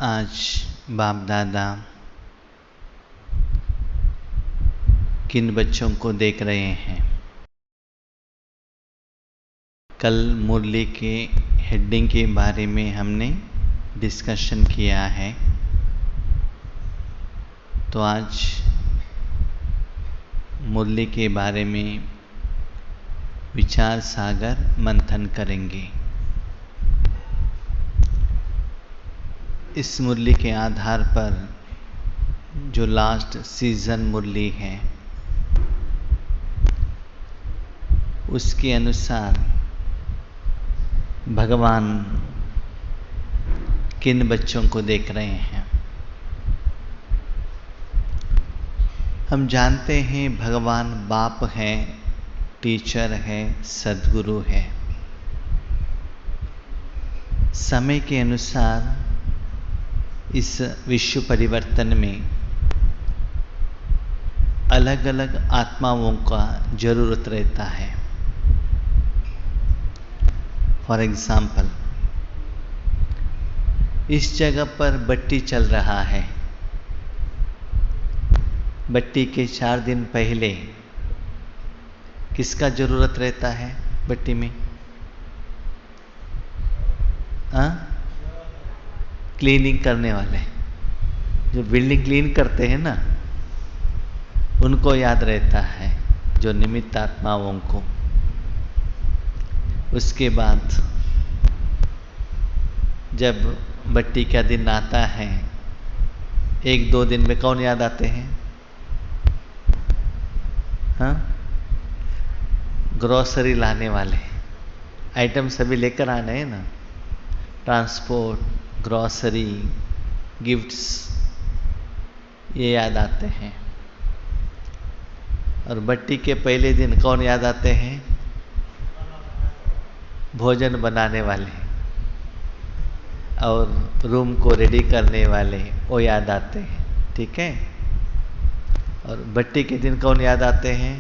आज बाप दादा किन बच्चों को देख रहे हैं। कल मुरली के हेडिंग के बारे में हमने डिस्कशन किया है, तो आज मुरली के बारे में विचार सागर मंथन करेंगे। इस मुरली के आधार पर जो लास्ट सीजन मुरली है उसके अनुसार भगवान किन बच्चों को देख रहे हैं। हम जानते हैं भगवान बाप है, टीचर है, सद्गुरु है। समय के अनुसार इस विश्व परिवर्तन में अलग अलग आत्माओं का जरूरत रहता है। फॉर एग्जाम्पल, इस जगह पर बट्टी चल रहा है। बट्टी के 4 दिन पहले किसका जरूरत रहता है बट्टी में? क्लीनिंग करने वाले, जो बिल्डिंग क्लीन करते हैं ना, उनको याद रहता है, जो निमित्त आत्माओं को। उसके बाद जब बट्टी का दिन आता है, 1-2 दिन में कौन याद आते हैं? ग्रोसरी लाने वाले, आइटम सभी लेकर आने हैं ना, ट्रांसपोर्ट, ग्रोसरी, गिफ्ट्स, ये याद आते हैं। और बट्टी के पहले दिन कौन याद आते हैं? भोजन बनाने वाले और रूम को रेडी करने वाले, वो याद आते हैं। ठीक है। और बट्टी के दिन कौन याद आते हैं?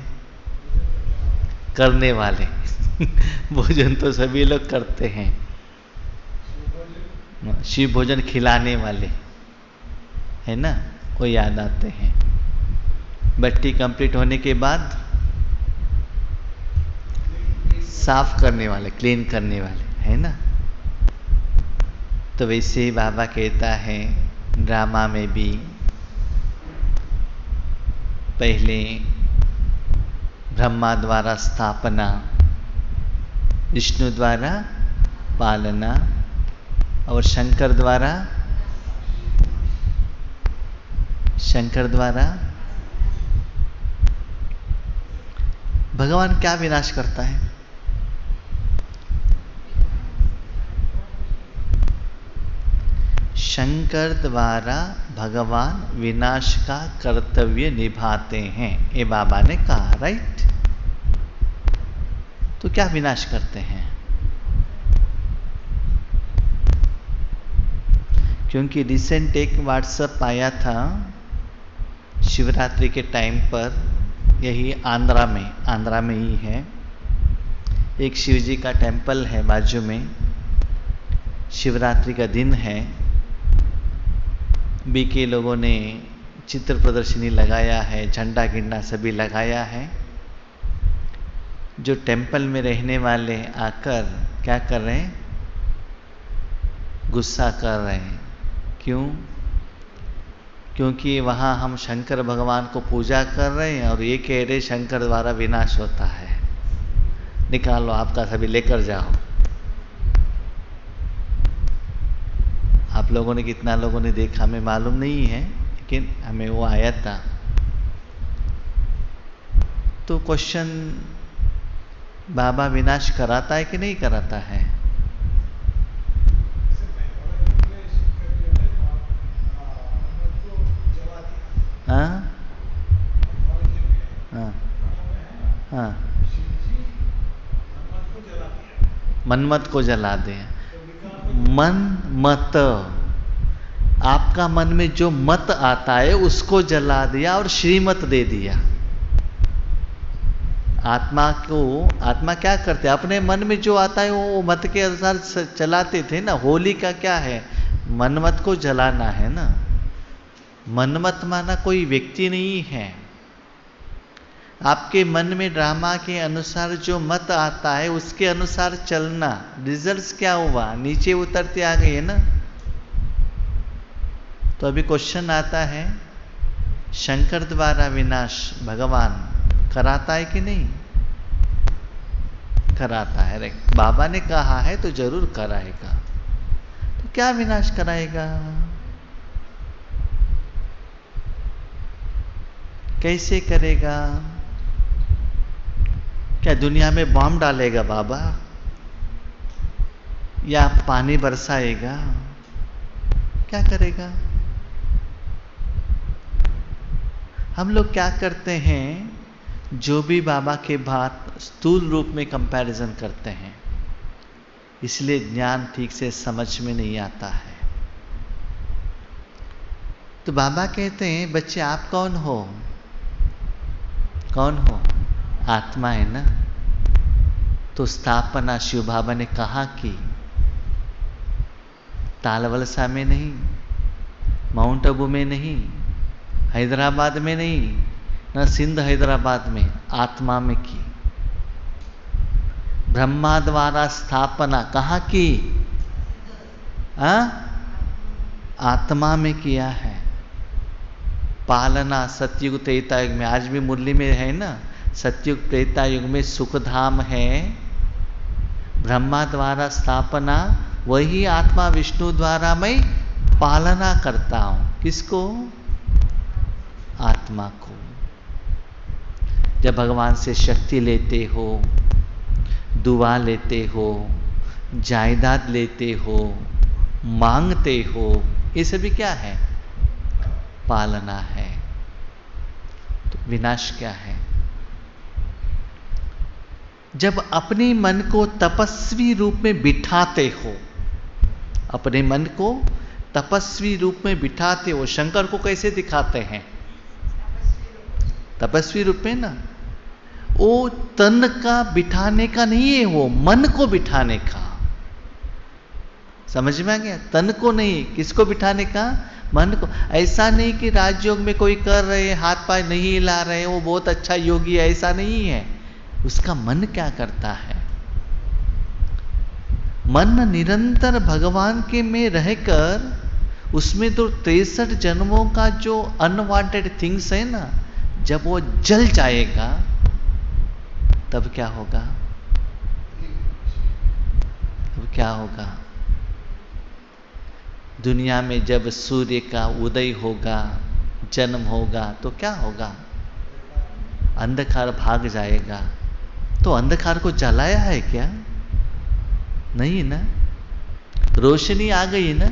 करने वाले भोजन तो सभी लोग करते हैं, शिव भोजन खिलाने वाले, है ना, वो याद आते हैं। बट्टी कंप्लीट होने के बाद साफ करने वाले, क्लीन करने वाले, है ना। तो वैसे ही बाबा कहता है ड्रामा में भी पहले ब्रह्मा द्वारा स्थापना, विष्णु द्वारा पालना और शंकर द्वारा भगवान क्या विनाश करता है? शंकर द्वारा भगवान विनाश का कर्तव्य निभाते हैं, ये बाबा ने कहा, राइट। तो क्या विनाश करते हैं? क्योंकि रिसेंट एक व्हाट्सएप आया था शिवरात्रि के टाइम पर, यही आंध्रा में ही है, एक शिवजी का टेम्पल है बाजू में, शिवरात्रि का दिन है। बीके लोगों ने चित्र प्रदर्शनी लगाया है, झंडा गिंडा सभी लगाया है। जो टेम्पल में रहने वाले आकर क्या कर रहे हैं? गुस्सा कर रहे हैं। क्यों? क्योंकि वहाँ हम शंकर भगवान को पूजा कर रहे हैं और ये कह रहे शंकर द्वारा विनाश होता है, निकालो, आपका सभी लेकर जाओ। आप लोगों ने, कितना लोगों ने देखा हमें मालूम नहीं है, लेकिन हमें वो आया था। तो क्वेश्चन, बाबा विनाश कराता है कि नहीं कराता है? हाँ हाँ हाँ, मनमत को जला दे। मन मत, आपका मन में जो मत आता है उसको जला दिया और श्रीमत दे दिया। आत्मा क्या करते, अपने मन में जो आता है वो मत के अनुसार चलाते थे ना। होली का क्या है, मनमत को जलाना है ना। मनमत माना कोई व्यक्ति नहीं है। आपके मन में ड्रामा के अनुसार जो मत आता है उसके अनुसार चलना। रिजल्ट्स क्या हुआ, नीचे उतरते आ गए ना। तो अभी क्वेश्चन आता है, शंकर द्वारा विनाश भगवान कराता है कि नहीं? कराता है। बाबा ने कहा है तो जरूर कराएगा। तो क्या विनाश कराएगा? कैसे करेगा? क्या दुनिया में बॉम्ब डालेगा बाबा, या पानी बरसाएगा? क्या करेगा? हम लोग क्या करते हैं, जो भी बाबा के बात स्थूल रूप में कंपैरिजन करते हैं, इसलिए ज्ञान ठीक से समझ में नहीं आता है। तो बाबा कहते हैं, बच्चे आप कौन हो? कौन हो? आत्मा है ना। तो स्थापना शिव बाबा ने कहा कि तालवलसा में नहीं, माउंट आबू में नहीं, हैदराबाद में नहीं, न सिंध हैदराबाद में, आत्मा में की। ब्रह्मा द्वारा स्थापना कहाँ की? आत्मा में किया है। पालना सतयुग त्रेता युग में, आज भी मुरली में है ना, सतयुग त्रेता युग में सुखधाम है, ब्रह्मा द्वारा स्थापना, वही आत्मा विष्णु द्वारा मैं पालना करता हूं। किसको? आत्मा को। जब भगवान से शक्ति लेते हो, दुआ लेते हो, जायदाद लेते हो, मांगते हो, ये सभी क्या है? पालना है। तो विनाश क्या है? जब अपने मन को तपस्वी रूप में बिठाते हो, अपने मन को तपस्वी रूप में बिठाते हो। शंकर को कैसे दिखाते हैं? तपस्वी रूप में ना। वो तन का बिठाने का नहीं है, वो मन को बिठाने का। समझ में आ गया? तन को नहीं, किसको बिठाने का? मन को। ऐसा नहीं कि राजयोग में कोई कर रहे हैं, हाथ पांव नहीं हिला रहे हैं, वो बहुत अच्छा योगी है, ऐसा नहीं है। उसका मन क्या करता है? मन निरंतर भगवान के में रहकर, उसमें तो 63 जन्मों का जो अनवांटेड थिंग्स है ना, जब वो जल जाएगा तब क्या होगा? तब क्या होगा? दुनिया में जब सूर्य का उदय होगा, जन्म होगा, तो क्या होगा? अंधकार भाग जाएगा। तो अंधकार को जलाया है क्या? नहीं ना, रोशनी आ गई ना।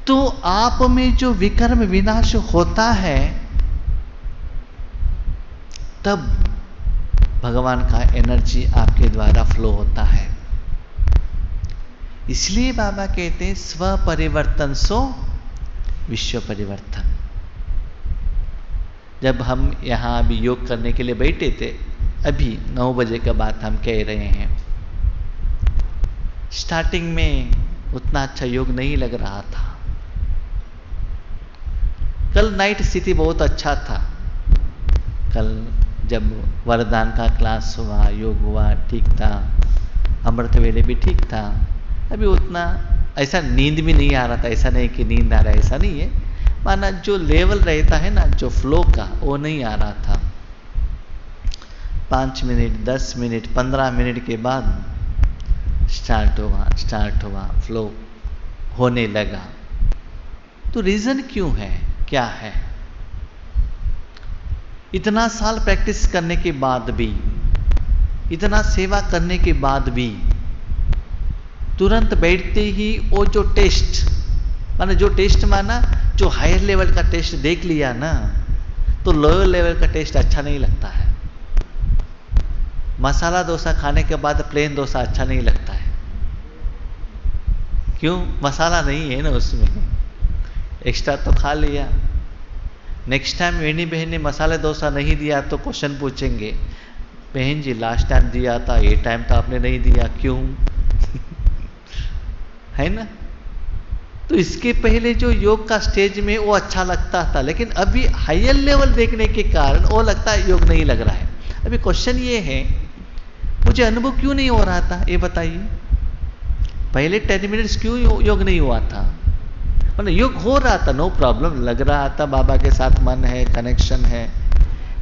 तो आप में जो विकर्म विनाश होता है, तब भगवान का एनर्जी आपके द्वारा फ्लो होता है। इसलिए बाबा कहते हैं, स्व परिवर्तन सो विश्व परिवर्तन। जब हम यहाँ अभी योग करने के लिए बैठे थे, अभी 9 बजे का बात हम कह रहे हैं, स्टार्टिंग में उतना अच्छा योग नहीं लग रहा था। कल नाइट स्थिति बहुत अच्छा था। कल जब वरदान का क्लास हुआ, योग हुआ, ठीक था। अमृत वेले भी ठीक था। अभी उतना ऐसा नींद भी नहीं आ रहा था। ऐसा नहीं कि नींद आ रहा है, ऐसा नहीं है। माना जो लेवल रहता है ना, जो फ्लो का, वो नहीं आ रहा था। 5 मिनट, 10 मिनट, 15 मिनट के बाद स्टार्ट हुआ, फ्लो होने लगा। तो रीजन क्यों है? क्या है? इतना साल प्रैक्टिस करने के बाद भी, इतना सेवा करने के बाद भी, तुरंत बैठते ही वो जो टेस्ट माना, जो टेस्ट माना जो हायर लेवल का टेस्ट देख लिया ना, तो लोअर लेवल का टेस्ट अच्छा नहीं लगता है। मसाला डोसा खाने के बाद प्लेन डोसा अच्छा नहीं लगता है। क्यों? मसाला नहीं है ना उसमें, एक्स्ट्रा तो खा लिया। नेक्स्ट टाइम वेणी बहन ने मसाला डोसा नहीं दिया तो क्वेश्चन पूछेंगे, बहन जी लास्ट टाइम दिया था, ये टाइम तो आपने नहीं दिया, क्यों? है ना? तो इसके पहले जो योग का स्टेज में वो अच्छा लगता था, लेकिन अभी हायर लेवल देखने के कारण वो लगता है योग नहीं लग रहा है। अभी क्वेश्चन ये है, मुझे अनुभव क्यों नहीं हो रहा था, ये बताइए। पहले 10 मिनट्स क्यों योग नहीं हुआ था? मतलब योग हो रहा था, नो प्रॉब्लम, लग रहा था बाबा के साथ मन है, कनेक्शन है,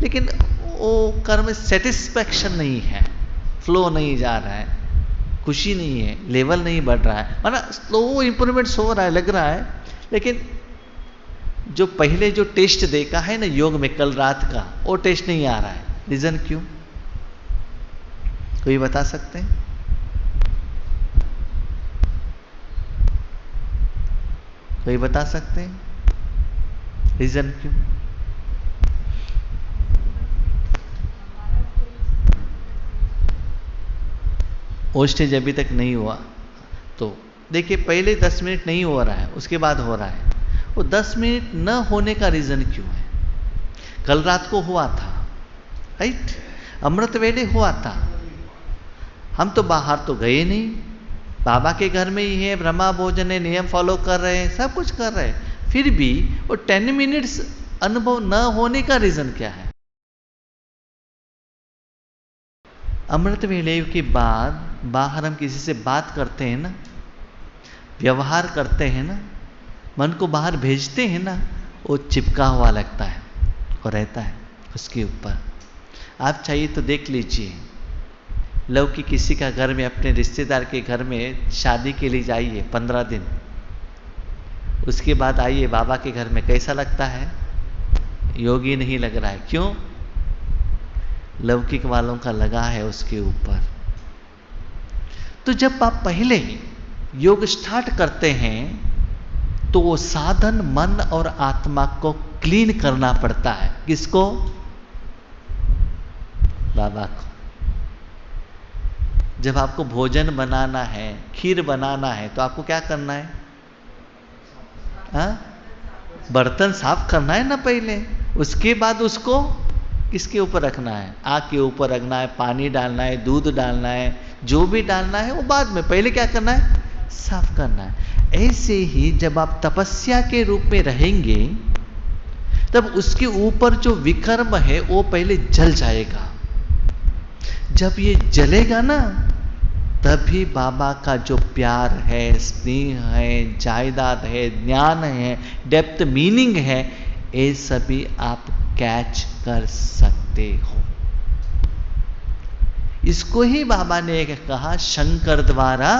लेकिन वो कर्म सेटिस्फैक्शन नहीं है, फ्लो नहीं जा रहा है, खुशी नहीं है, लेवल नहीं बढ़ रहा है, मतलब स्लो इंप्रूवमेंट्स हो रहा है, लग रहा है, लेकिन जो पहले जो टेस्ट देखा है ना योग में कल रात का, वो टेस्ट नहीं आ रहा है। रीजन क्यों? कोई बता सकते हैं? कोई बता सकते हैं रीजन क्यों? वो स्टेज अभी तक नहीं हुआ। तो देखिए, पहले 10 मिनट नहीं हो रहा है, उसके बाद हो रहा है। वो 10 मिनट न होने का रीजन क्यों है? कल रात को हुआ था, राइट? अमृत वेले हुआ था। हम तो बाहर तो गए नहीं, बाबा के घर में ही है, ब्रह्मा भोजन है, नियम फॉलो कर रहे हैं, सब कुछ कर रहे हैं, फिर भी वो 10 मिनट्स अनुभव न होने का रीजन क्या है? अमृत वेले के बाद बाहर हम किसी से बात करते हैं ना, व्यवहार करते हैं ना, मन को बाहर भेजते हैं ना, वो चिपका हुआ लगता है और रहता है उसके ऊपर। आप चाहिए तो देख लीजिए, लौकी किसी का घर में, अपने रिश्तेदार के घर में शादी के लिए जाइए 15 दिन, उसके बाद आइए बाबा के घर में, कैसा लगता है? योगी नहीं लग रहा है। क्यों? लौकिक वालों का लगा है उसके ऊपर। तो जब आप पहले योग स्टार्ट करते हैं तो वो साधन मन और आत्मा को क्लीन करना पड़ता है। किसको? बाबा को। जब आपको भोजन बनाना है, खीर बनाना है, तो आपको क्या करना है? बर्तन साफ करना है ना पहले, उसके बाद उसको किसके ऊपर रखना है? आग के ऊपर रखना है, पानी डालना है, दूध डालना है, जो भी डालना है वो बाद में, पहले क्या करना है? साफ करना है। ऐसे ही जब आप तपस्या के रूप में रहेंगे तब उसके ऊपर जो विकर्म है वो पहले जल जाएगा। जब ये जलेगा ना, तभी बाबा का जो प्यार है, स्नेह है, जायदाद है, ज्ञान है, डेप्थ मीनिंग है, ये सभी आप कैच कर सकते हो। इसको ही बाबा ने कहा शंकर द्वारा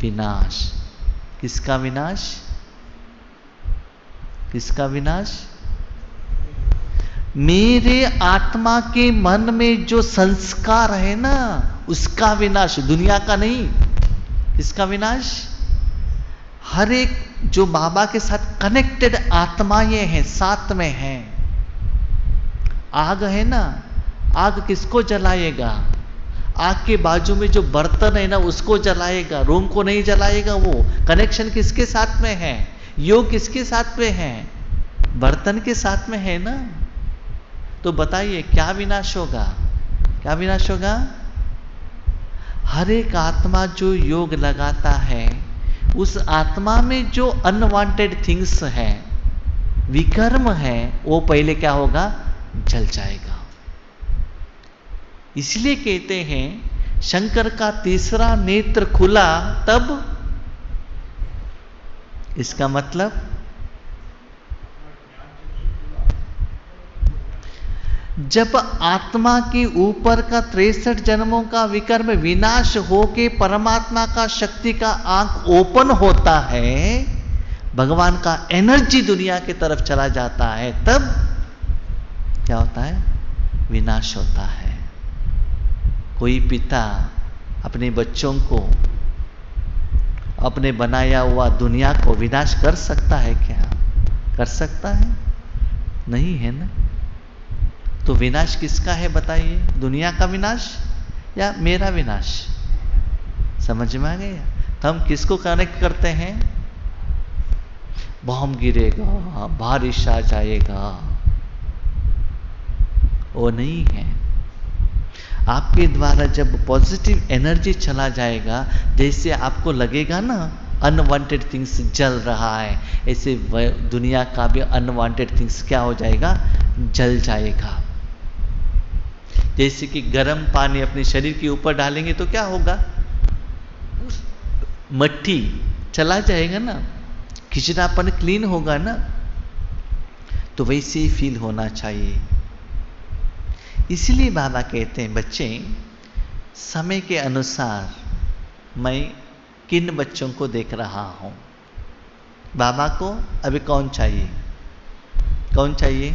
विनाश। किसका विनाश? किसका विनाश? मेरे आत्मा के मन में जो संस्कार है ना, उसका विनाश, दुनिया का नहीं। किसका विनाश? हर एक जो बाबा के साथ कनेक्टेड आत्माएं हैं, साथ में हैं। आग है ना, आग किसको जलाएगा? आग के बाजू में जो बर्तन है ना, उसको जलाएगा, रूम को नहीं जलाएगा। वो कनेक्शन किसके साथ में है? योग किसके साथ में है? बर्तन के साथ में है ना। तो बताइए क्या विनाश होगा? क्या विनाश होगा? हर एक आत्मा जो योग लगाता है, उस आत्मा में जो अनवांटेड थिंग्स है, विकर्म है, वो पहले क्या होगा? जल जाएगा। इसलिए कहते हैं शंकर का तीसरा नेत्र खुला तब, इसका मतलब जब आत्मा के ऊपर का 63 जन्मों का विकर्म विनाश होके परमात्मा का शक्ति का आंख ओपन होता है, भगवान का एनर्जी दुनिया की तरफ चला जाता है, तब क्या होता है? विनाश होता है। कोई पिता अपने बच्चों को, अपने बनाया हुआ दुनिया को विनाश कर सकता है क्या? कर सकता है? नहीं है ना। तो विनाश किसका है बताइए? दुनिया का विनाश या मेरा विनाश? समझ में आ गया? हम किसको कनेक्ट करते हैं? बॉम्ब गिरेगा, बारिश आ जाएगा, वो नहीं है। आपके द्वारा जब पॉजिटिव एनर्जी चला जाएगा, जैसे आपको लगेगा ना अनवांटेड थिंग्स जल रहा है, ऐसे दुनिया का भी अनवांटेड थिंग्स क्या हो जाएगा, जल जाएगा। जैसे कि गर्म पानी अपने शरीर के ऊपर डालेंगे तो क्या होगा, मट्टी चला जाएगा ना, खिचड़ापन क्लीन होगा ना। तो वैसे ही फील होना चाहिए। इसलिए बाबा कहते हैं बच्चे, समय के अनुसार मैं किन बच्चों को देख रहा हूं। बाबा को अभी कौन चाहिए, कौन चाहिए?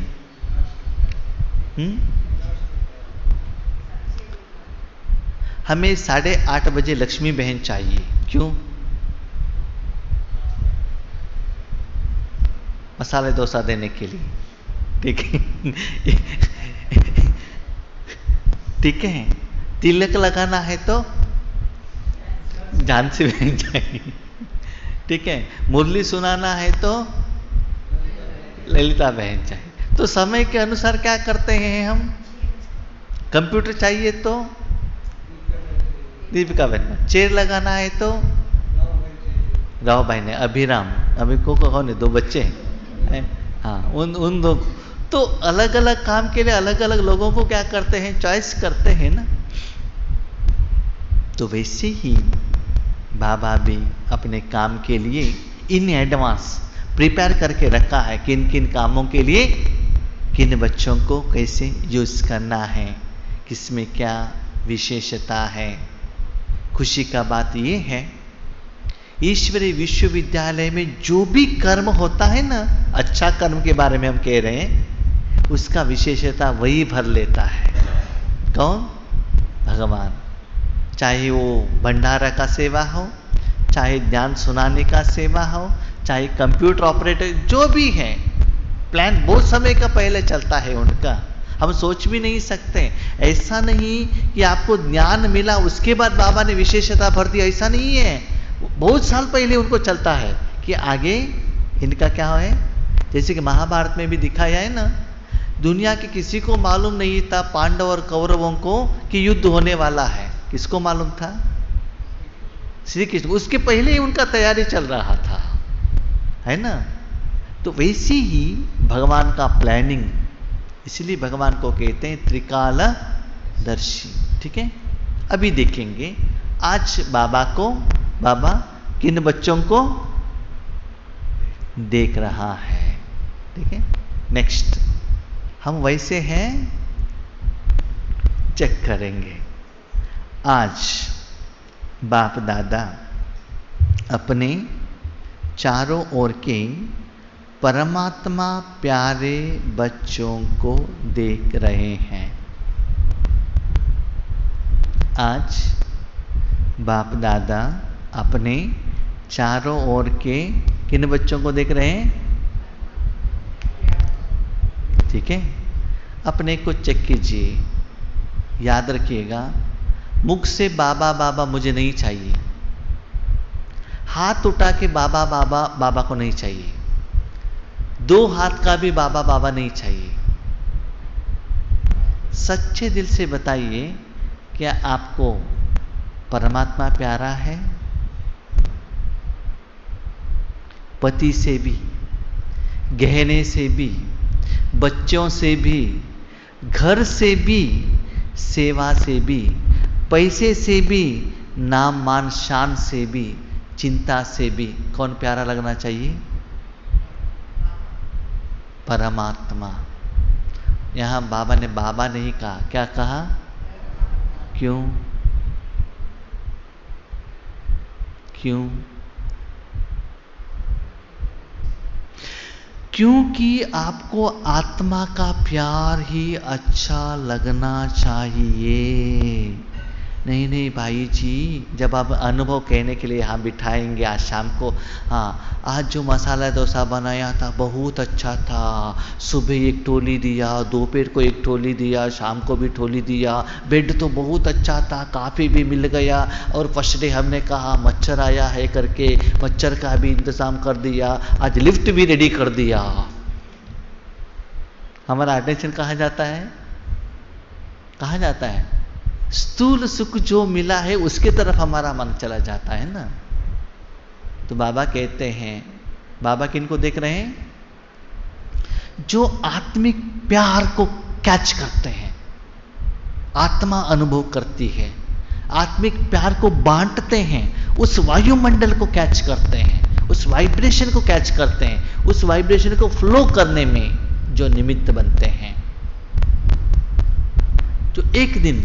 हमें 8:30 बजे लक्ष्मी बहन चाहिए। क्यों? मसाले डोसा देने के लिए, ठीक है। ठीक है। तिलक लगाना है तो झांसी बहन चाहिए, ठीक है। मुरली सुनाना है तो ललिता बहन चाहिए। तो समय के अनुसार क्या करते हैं हम, कंप्यूटर चाहिए तो दीपिका बहन, चेयर लगाना है तो राव भाई ने, अभिराम, अभी को कौन है, 2 बच्चे हैं, हाँ, उन दो। तो अलग अलग काम के लिए अलग अलग लोगों को क्या करते हैं, चॉइस करते हैं ना। तो वैसे ही बाबा भी अपने काम के लिए इन एडवांस प्रिपेयर करके रखा है, किन किन कामों के लिए किन बच्चों को कैसे यूज करना है, किसमें क्या विशेषता है। खुशी का बात ये है, ईश्वरीय विश्वविद्यालय में जो भी कर्म होता है ना, अच्छा कर्म के बारे में हम कह रहे हैं, उसका विशेषता वही भर लेता है। कौन? भगवान। चाहे वो भंडारा का सेवा हो, चाहे ज्ञान सुनाने का सेवा हो, चाहे कंप्यूटर ऑपरेटर, जो भी है, प्लान बहुत समय का पहले चलता है उनका, हम सोच भी नहीं सकते। ऐसा नहीं कि आपको ज्ञान मिला उसके बाद बाबा ने विशेषता भर दी, ऐसा नहीं है। बहुत साल पहले उनको चलता है कि आगे इनका क्या है। जैसे कि महाभारत में भी दिखाया है ना, दुनिया के किसी को मालूम नहीं था, पांडव और कौरवों को, कि युद्ध होने वाला है। किसको मालूम था? श्री कृष्ण। उसके पहले ही उनका तैयारी चल रहा था, है ना। तो वैसे ही भगवान का प्लानिंग, इसलिए भगवान को कहते हैं त्रिकालदर्शी, ठीक है। अभी देखेंगे आज बाबा किन बच्चों को देख रहा है, ठीक है। नेक्स्ट हम वैसे हैं, चेक करेंगे। आज बाप दादा अपने चारों ओर के परमात्मा प्यारे बच्चों को देख रहे हैं। आज बाप दादा अपने चारों ओर के किन बच्चों को देख रहे हैं, ठीक है। अपने को चेक कीजिए, याद रखिएगा, मुख से बाबा बाबा मुझे नहीं चाहिए, हाथ उठा के बाबा बाबा बाबा को नहीं चाहिए, 2 हाथ का भी बाबा बाबा नहीं चाहिए। सच्चे दिल से बताइए, क्या आपको परमात्मा प्यारा है? पति से भी, गहने से भी, बच्चों से भी, घर से भी, सेवा से भी, पैसे से भी, नाम मान शान से भी, चिंता से भी, कौन प्यारा लगना चाहिए? परमात्मा। यहां बाबा ने बाबा नहीं कहा, क्या कहा? क्यों? क्यों? क्योंकि आपको आत्मा का प्यार ही अच्छा लगना चाहिए। नहीं भाई जी, जब आप अनुभव कहने के लिए यहाँ बिठाएंगे आज शाम को, हाँ आज जो मसाला डोसा बनाया था बहुत अच्छा था, सुबह एक टोली दिया, दोपहर को एक टोली दिया, शाम को भी टोली दिया, बेड तो बहुत अच्छा था, काफ़ी भी मिल गया, और फर्स्ट डे हमने कहा मच्छर आया है करके मच्छर का भी इंतज़ाम कर दिया, आज लिफ्ट भी रेडी कर दिया। हमारा अटेंशन कहाँ जाता है? कहाँ जाता है? स्थूल सुख जो मिला है उसके तरफ हमारा मन चला जाता है ना। तो बाबा कहते हैं, बाबा किनको देख रहे हैं? जो आत्मिक प्यार को कैच करते हैं, आत्मा अनुभव करती है, आत्मिक प्यार को बांटते हैं, उस वायुमंडल को कैच करते हैं, उस वाइब्रेशन को कैच करते हैं, उस वाइब्रेशन को फ्लो करने में जो निमित्त बनते हैं। तो एक दिन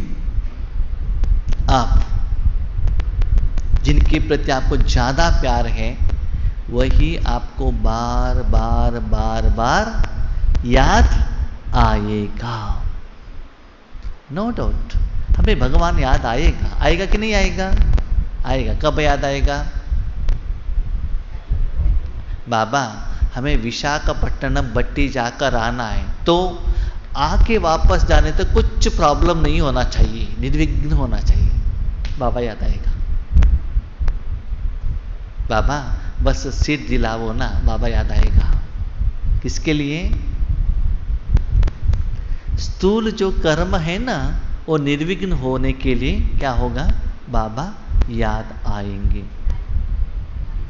आप जिनके प्रति आपको ज्यादा प्यार है, वही आपको बार बार बार बार याद आएगा। नो डाउट, हमें भगवान याद आएगा। आएगा कि नहीं आएगा? आएगा। कब याद आएगा? बाबा हमें विशाखापट्टनम बट्टी जाकर आना है, तो आके वापस जाने तक कुछ प्रॉब्लम नहीं होना चाहिए, निर्विघ्न होना चाहिए। बाबा याद आएगा। बाबा बस सीट दिलाओ ना, बाबा याद आएगा। किसके लिए? स्थूल जो कर्म है ना, वो निर्विघ्न होने के लिए क्या होगा? बाबा याद आएंगे।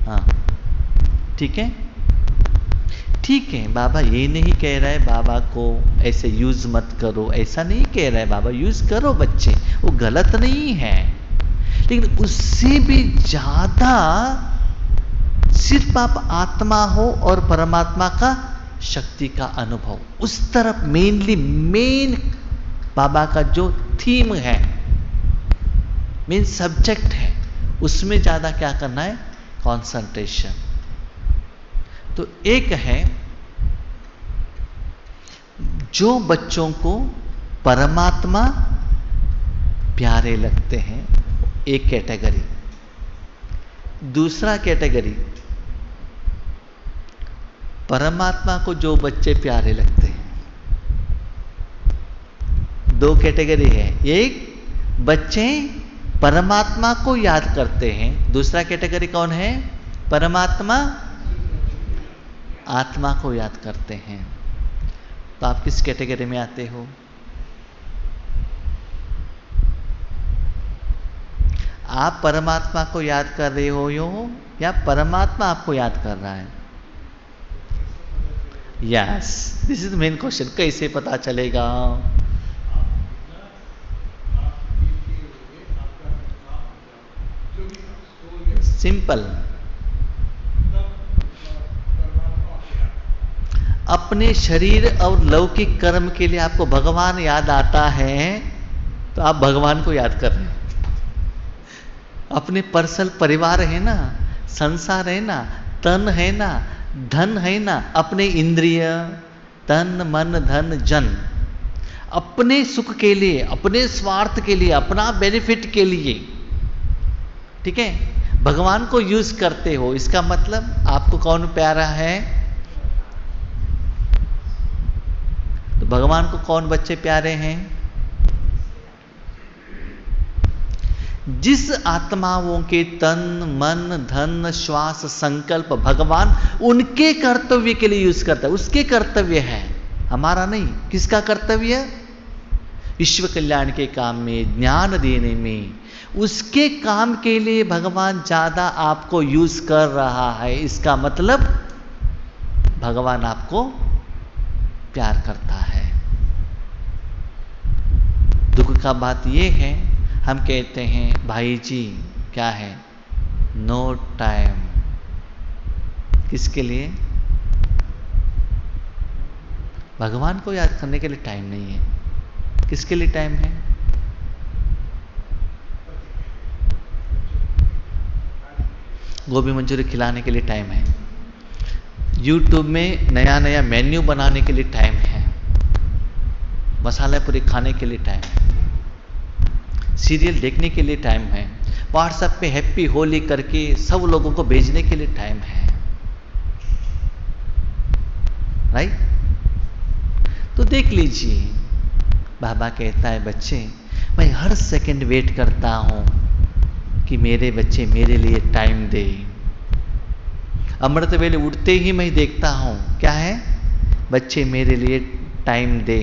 हाँ ठीक है, ठीक है। बाबा ये नहीं कह रहा है बाबा को ऐसे यूज मत करो, ऐसा नहीं कह रहा है बाबा। यूज करो बच्चे, वो गलत नहीं है, लेकिन उससे भी ज्यादा सिर्फ आप आत्मा हो और परमात्मा का शक्ति का अनुभव, उस तरफ मेन बाबा का जो थीम है, मेन सब्जेक्ट है, उसमें ज्यादा क्या करना है? कंसंट्रेशन। तो एक है जो बच्चों को परमात्मा प्यारे लगते हैं, एक कैटेगरी। दूसरा कैटेगरी, परमात्मा को जो बच्चे प्यारे लगते हैं। दो कैटेगरी है, एक बच्चे परमात्मा को याद करते हैं, दूसरा कैटेगरी कौन है? परमात्मा आत्मा को याद करते हैं। तो आप किस कैटेगरी में आते हो? आप परमात्मा को याद कर रहे हो या परमात्मा आपको याद कर रहा है? Yes, this is the main question. कैसे पता चलेगा? सिंपल, अपने शरीर और लौकिक कर्म के लिए आपको भगवान याद आता है, तो आप भगवान को याद कर रहे हैं। अपने पर्सनल परिवार है ना, संसार है ना, तन है ना, धन है ना, अपने इंद्रिय, तन मन धन जन, अपने सुख के लिए, अपने स्वार्थ के लिए, अपना बेनिफिट के लिए, ठीक है, भगवान को यूज करते हो। इसका मतलब आपको कौन प्यारा है? तो भगवान को कौन बच्चे प्यारे हैं? जिस आत्माओं के तन मन धन श्वास संकल्प भगवान उनके कर्तव्य के लिए यूज करता है, उसके कर्तव्य है, हमारा नहीं। किसका कर्तव्य है? विश्व कल्याण के काम में, ज्ञान देने में, उसके काम के लिए भगवान ज्यादा आपको यूज कर रहा है। इसका मतलब भगवान आपको प्यार करता है। दुख का बात यह है, हम कहते हैं भाई जी क्या है? No time. किसके लिए? भगवान को याद करने के लिए टाइम नहीं है। किसके लिए टाइम है? गोभी मंचूरी खिलाने के लिए टाइम है, यूट्यूब में नया नया मेन्यू बनाने के लिए टाइम है, मसाला पूरी खाने के लिए टाइम है, सीरियल देखने के लिए टाइम है, व्हाट्सएप पे हैप्पी होली करके सब लोगों को भेजने के लिए टाइम है, राइट? तो देख लीजिए, बाबा कहता है बच्चे, मैं हर सेकंड वेट करता हूं कि मेरे बच्चे मेरे लिए टाइम दे। अमृत वेले उठते ही मैं देखता हूं, क्या है? बच्चे मेरे लिए टाइम दे।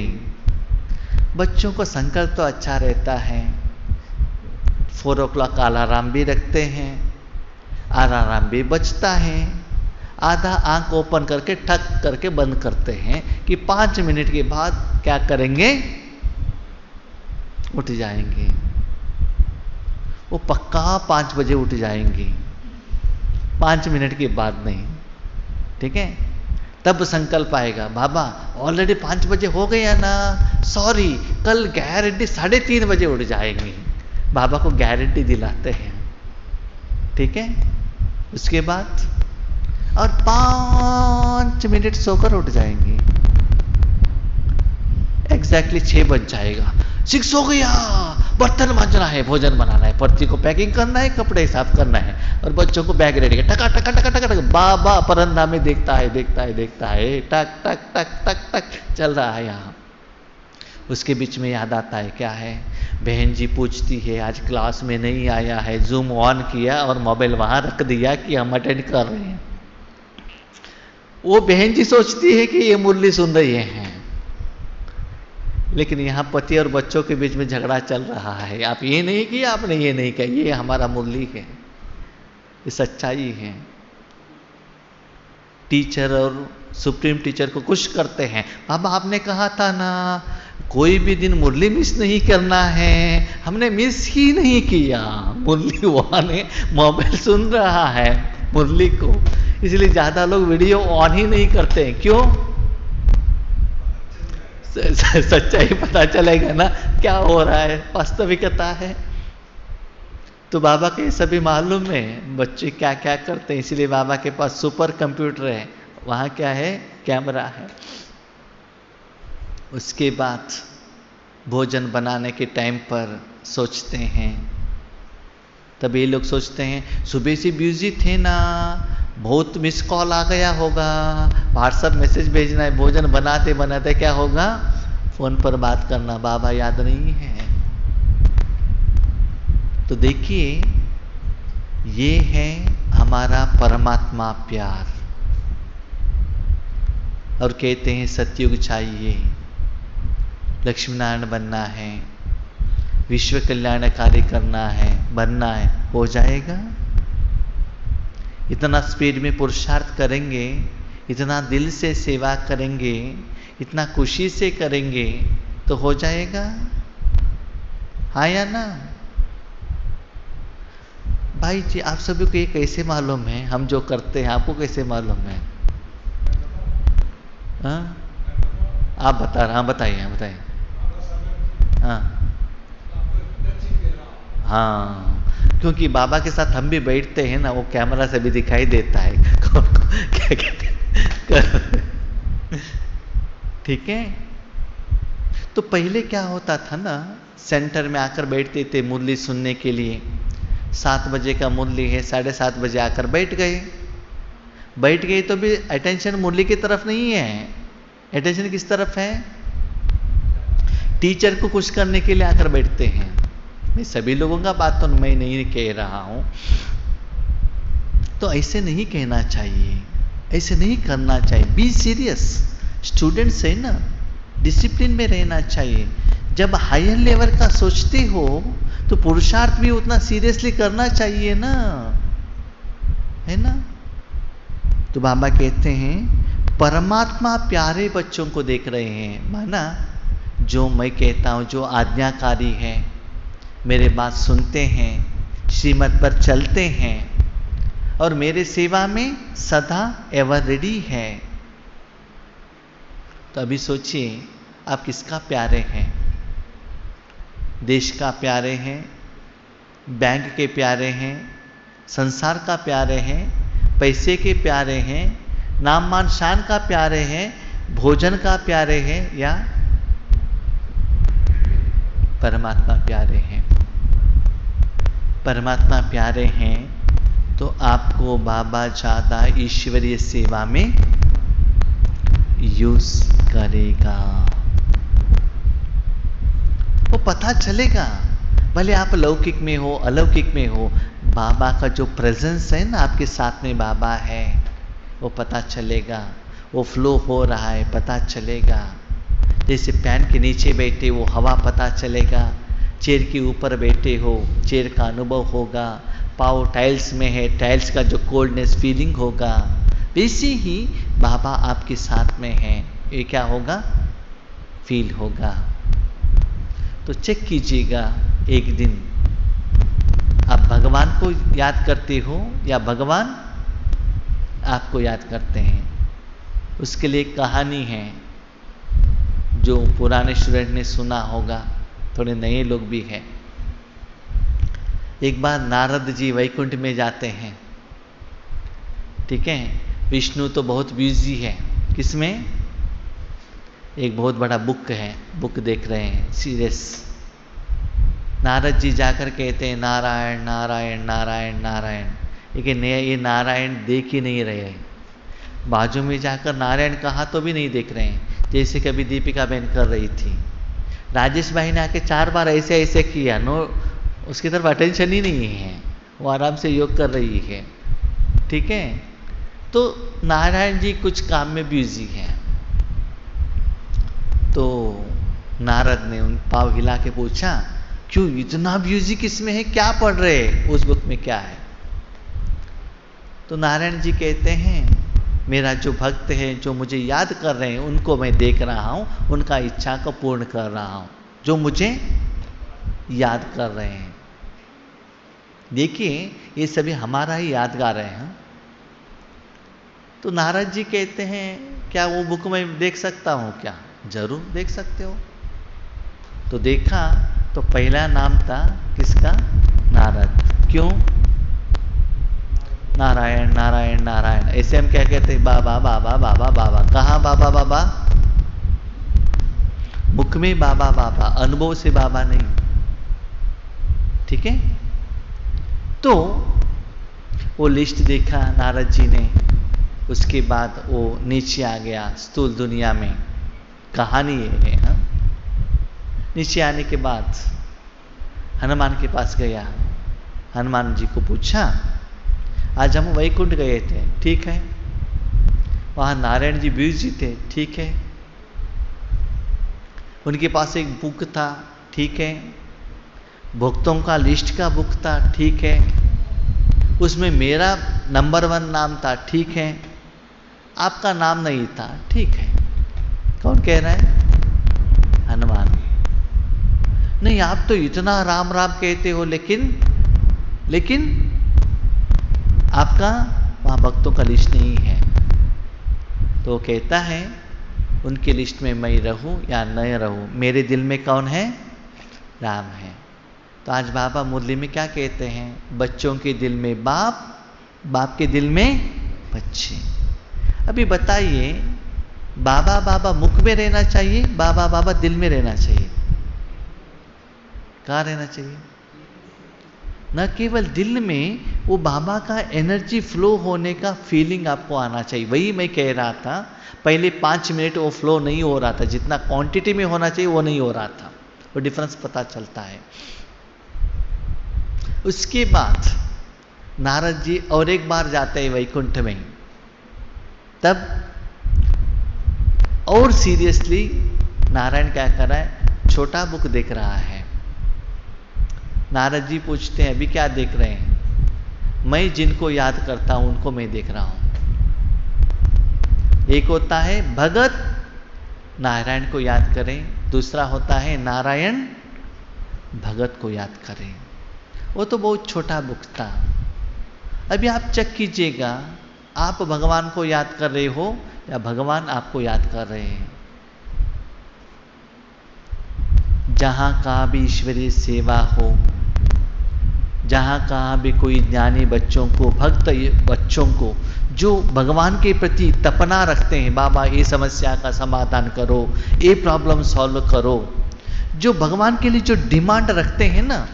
बच्चों को संकल्प तो अच्छा रहता है, 4 o'clock का अलार्म भी रखते हैं, अलार्म भी बजता है, आधा आंख ओपन करके ठक करके बंद करते हैं कि 5 मिनट के बाद क्या करेंगे, उठ जाएंगे। वो पक्का 5 बजे उठ जाएंगे, 5 मिनट के बाद नहीं, ठीक है। तब संकल्प आएगा, बाबा ऑलरेडी 5 बजे हो गया ना, सॉरी, कल गारंटी 3:30 बजे उठ जाएंगे। बाबा को गारंटी दिलाते हैं, ठीक है। उसके बाद और 5 मिनट सोकर उठ जाएंगे, एग्जैक्टली 6 बज जाएगा, 6 हो गया, बर्तन मांजना है, भोजन बनाना है, पर्ची को पैकिंग करना है, कपड़े साफ करना है, और बच्चों को बैग रेडी कर, टका टका टका टका टका, बाबा परंदा में देखता है, टक टक टक टक टक चल रहा है यहाँ। उसके बीच में याद आता है, क्या है, बहन जी पूछती है आज क्लास में नहीं आया है, जूम ऑन किया और मोबाइल वहां रख दिया कि हम अटेंड कर रहे हैं। वो बहन जी सोचती है कि ये मुरली सुन रही हैं, लेकिन यहाँ पति और बच्चों के बीच में झगड़ा चल रहा है, आप ये नहीं किया, आपने ये नहीं किया, ये हमारा मुरली है, ये सच्चाई है। टीचर और सुप्रीम टीचर को खुश करते हैं, बाबा आपने कहा था ना कोई भी दिन मुरली मिस नहीं करना है, हमने मिस ही नहीं किया, मुरली वहां ने मोबाइल सुन रहा है मुरली को, इसलिए ज्यादा लोग वीडियो ऑन ही नहीं करते हैं। क्यों? सच्चाई पता चलेगा ना क्या हो रहा है, वास्तविकता है। तो बाबा के सभी मालूम है बच्चे क्या क्या करते हैं, इसलिए बाबा के पास सुपर कंप्यूटर है, वहां क्या है, कैमरा है। उसके बाद भोजन बनाने के टाइम पर सोचते हैं, तब ये लोग सोचते हैं सुबह से बिजी थे ना, बहुत मिस कॉल आ गया होगा, व्हाट्सएप मैसेज भेजना है, भोजन बनाते बनाते क्या होगा, फोन पर बात करना, बाबा याद नहीं है। तो देखिए ये है हमारा परमात्मा प्यार, और कहते हैं सतयुग चाहिए, लक्ष्मी नारायण बनना है, विश्व कल्याणकारी करना है, बनना है, हो जाएगा। इतना स्पीड में पुरुषार्थ करेंगे, इतना दिल से सेवा करेंगे, इतना खुशी से करेंगे तो हो जाएगा, हाँ या ना? भाई जी आप सभी को ये कैसे मालूम है, हम जो करते हैं आपको कैसे मालूम है? हाँ आप बता रहे, हाँ बताइए। हाँ क्योंकि बाबा के साथ हम भी बैठते हैं ना, वो कैमरा से भी दिखाई देता है कौन क्या कहते, ठीक है। तो पहले क्या होता था ना, सेंटर में आकर बैठते थे मुरली सुनने के लिए, 7 बजे का मुरली है, 7:30 बजे आकर बैठ गए तो भी अटेंशन मुरली की तरफ नहीं है, अटेंशन किस तरफ है, टीचर को खुश करने के लिए आकर बैठते हैं। मैं सभी लोगों का बात तो मैं नहीं कह रहा हूं, तो ऐसे नहीं कहना चाहिए, ऐसे नहीं करना चाहिए। बी सीरियस, स्टूडेंट्स है ना, डिसिप्लिन में रहना चाहिए। जब हायर लेवल का सोचते हो तो पुरुषार्थ भी उतना सीरियसली करना चाहिए ना, है ना। तो बाबा कहते हैं परमात्मा प्यारे बच्चों को देख रहे हैं, माना जो मैं कहता हूं, जो आज्ञाकारी है, मेरे बात सुनते हैं, श्रीमत पर चलते हैं और मेरे सेवा में सदा एवर रेडी है। तो अभी सोचिए आप किसका प्यारे हैं, देश का प्यारे हैं, बैंक के प्यारे हैं, संसार का प्यारे हैं, पैसे के प्यारे हैं, नाम मान शान का प्यारे हैं, भोजन का प्यारे हैं, या परमात्मा प्यारे हैं। परमात्मा प्यारे हैं तो आपको बाबा ज़्यादा ईश्वरीय सेवा में यूज करेगा, वो पता चलेगा। भले आप लौकिक में हो अलौकिक में हो, बाबा का जो प्रेजेंस है ना, आपके साथ में बाबा है, वो पता चलेगा, वो फ्लो हो रहा है पता चलेगा। जैसे फैन के नीचे बैठे वो हवा पता चलेगा, चेयर के ऊपर बैठे हो चेयर का अनुभव होगा, पाँव टाइल्स में है, टाइल्स का जो कोल्डनेस फीलिंग होगा, वैसे ही बाबा आपके साथ में है, ये क्या होगा, फील होगा। तो चेक कीजिएगा, एक दिन आप भगवान को याद करते हो या भगवान आपको याद करते हैं। उसके लिए एक कहानी है जो पुराने स्टूडेंट ने सुना होगा, थोड़े नए लोग भी हैं। एक बार नारद जी वैकुंठ में जाते हैं, ठीक है। विष्णु तो बहुत बिजी है, किसमें, एक बहुत बड़ा बुक है, बुक देख रहे हैं सीरियस। नारद जी जाकर कहते हैं नारायण नारायण नारायण नारायण, लेकिन ये नारायण देख ही नहीं रहे। बाजू में जाकर नारायण कहा तो भी नहीं देख रहे हैं, जैसे कभी दीपिका बहन कर रही थी। राजेश भाई ने आके 4 बार ऐसे ऐसे किया, नो उसकी तरफ अटेंशन ही नहीं है, वो आराम से योग कर रही है, ठीक है। तो नारायण जी कुछ काम में बिजी हैं। तो नारद ने उन पाँव हिला के पूछा, क्यों इतना बिजी किसमें है, क्या पढ़ रहे हैं, उस बुक में क्या है। तो नारायण जी कहते हैं मेरा जो भक्त है, जो मुझे याद कर रहे हैं, उनको मैं देख रहा हूँ, उनका इच्छा को पूर्ण कर रहा हूँ, जो मुझे याद कर रहे हैं। देखिए ये सभी हमारा ही यादगार है। तो नारद जी कहते हैं क्या वो बुक में देख सकता हूँ क्या, जरूर देख सकते हो। तो देखा तो पहला नाम था किसका, नारद। क्यों, नारायण नारायण नारायण, ऐसे हम क्या कहते हैं, बाबा बाबा बाबा बाबा। कहाँ बाबा बाबा, मुख में बाबा बाबा, अनुभव से बाबा नहीं, ठीक है। तो वो लिस्ट देखा नारद जी ने, उसके बाद वो नीचे आ गया स्थूल दुनिया में, कहानी ये है। हाँ? नीचे आने के बाद हनुमान के पास गया, हनुमान जी को पूछा आज हम वैकुंठ गए थे, ठीक है, वहाँ नारायण जी बिजी थे, ठीक है, उनके पास एक बुक था, ठीक है, भक्तों का लिस्ट का बुक था, ठीक है, उसमें मेरा नंबर 1 नाम था, ठीक है, आपका नाम नहीं था, ठीक है। कौन कह रहा है, हनुमान। नहीं आप तो इतना राम राम कहते हो, लेकिन आपका वहाँ भक्तों का लिस्ट नहीं है। तो वो कहता है उनकी लिस्ट में मैं रहूं या न रहूं, मेरे दिल में कौन है, राम है। तो आज बाबा मुरली में क्या कहते हैं, बच्चों के दिल में बाप, बाप के दिल में बच्चे। अभी बताइए बाबा बाबा मुख में रहना चाहिए, बाबा बाबा दिल में रहना चाहिए, कहाँ रहना चाहिए। न केवल दिल में, वो बाबा का एनर्जी फ्लो होने का फीलिंग आपको आना चाहिए। वही मैं कह रहा था, पहले 5 मिनट वो फ्लो नहीं हो रहा था, जितना क्वांटिटी में होना चाहिए वो नहीं हो रहा था, वो डिफरेंस पता चलता है। उसके बाद नारद जी और एक बार जाते हैं वैकुंठ में, तब और सीरियसली नारायण क्या कर रहा है, छोटा बुक देख रहा है। नारद जी पूछते हैं अभी क्या देख रहे हैं, मैं जिनको याद करता हूं उनको मैं देख रहा हूं। एक होता है भगत नारायण को याद करें, दूसरा होता है नारायण भगत को याद करें। वो तो बहुत छोटा बुक था। अभी आप चेक कीजिएगा, आप भगवान को याद कर रहे हो या भगवान आपको याद कर रहे हैं। जहां कहाँ भी ईश्वरीय सेवा हो, जहाँ कहाँ भी कोई ज्ञानी बच्चों को, भक्त बच्चों को जो भगवान के प्रति तपना रखते हैं, बाबा ये समस्या का समाधान करो, ये प्रॉब्लम सॉल्व करो, जो भगवान के लिए जो डिमांड रखते हैं ना,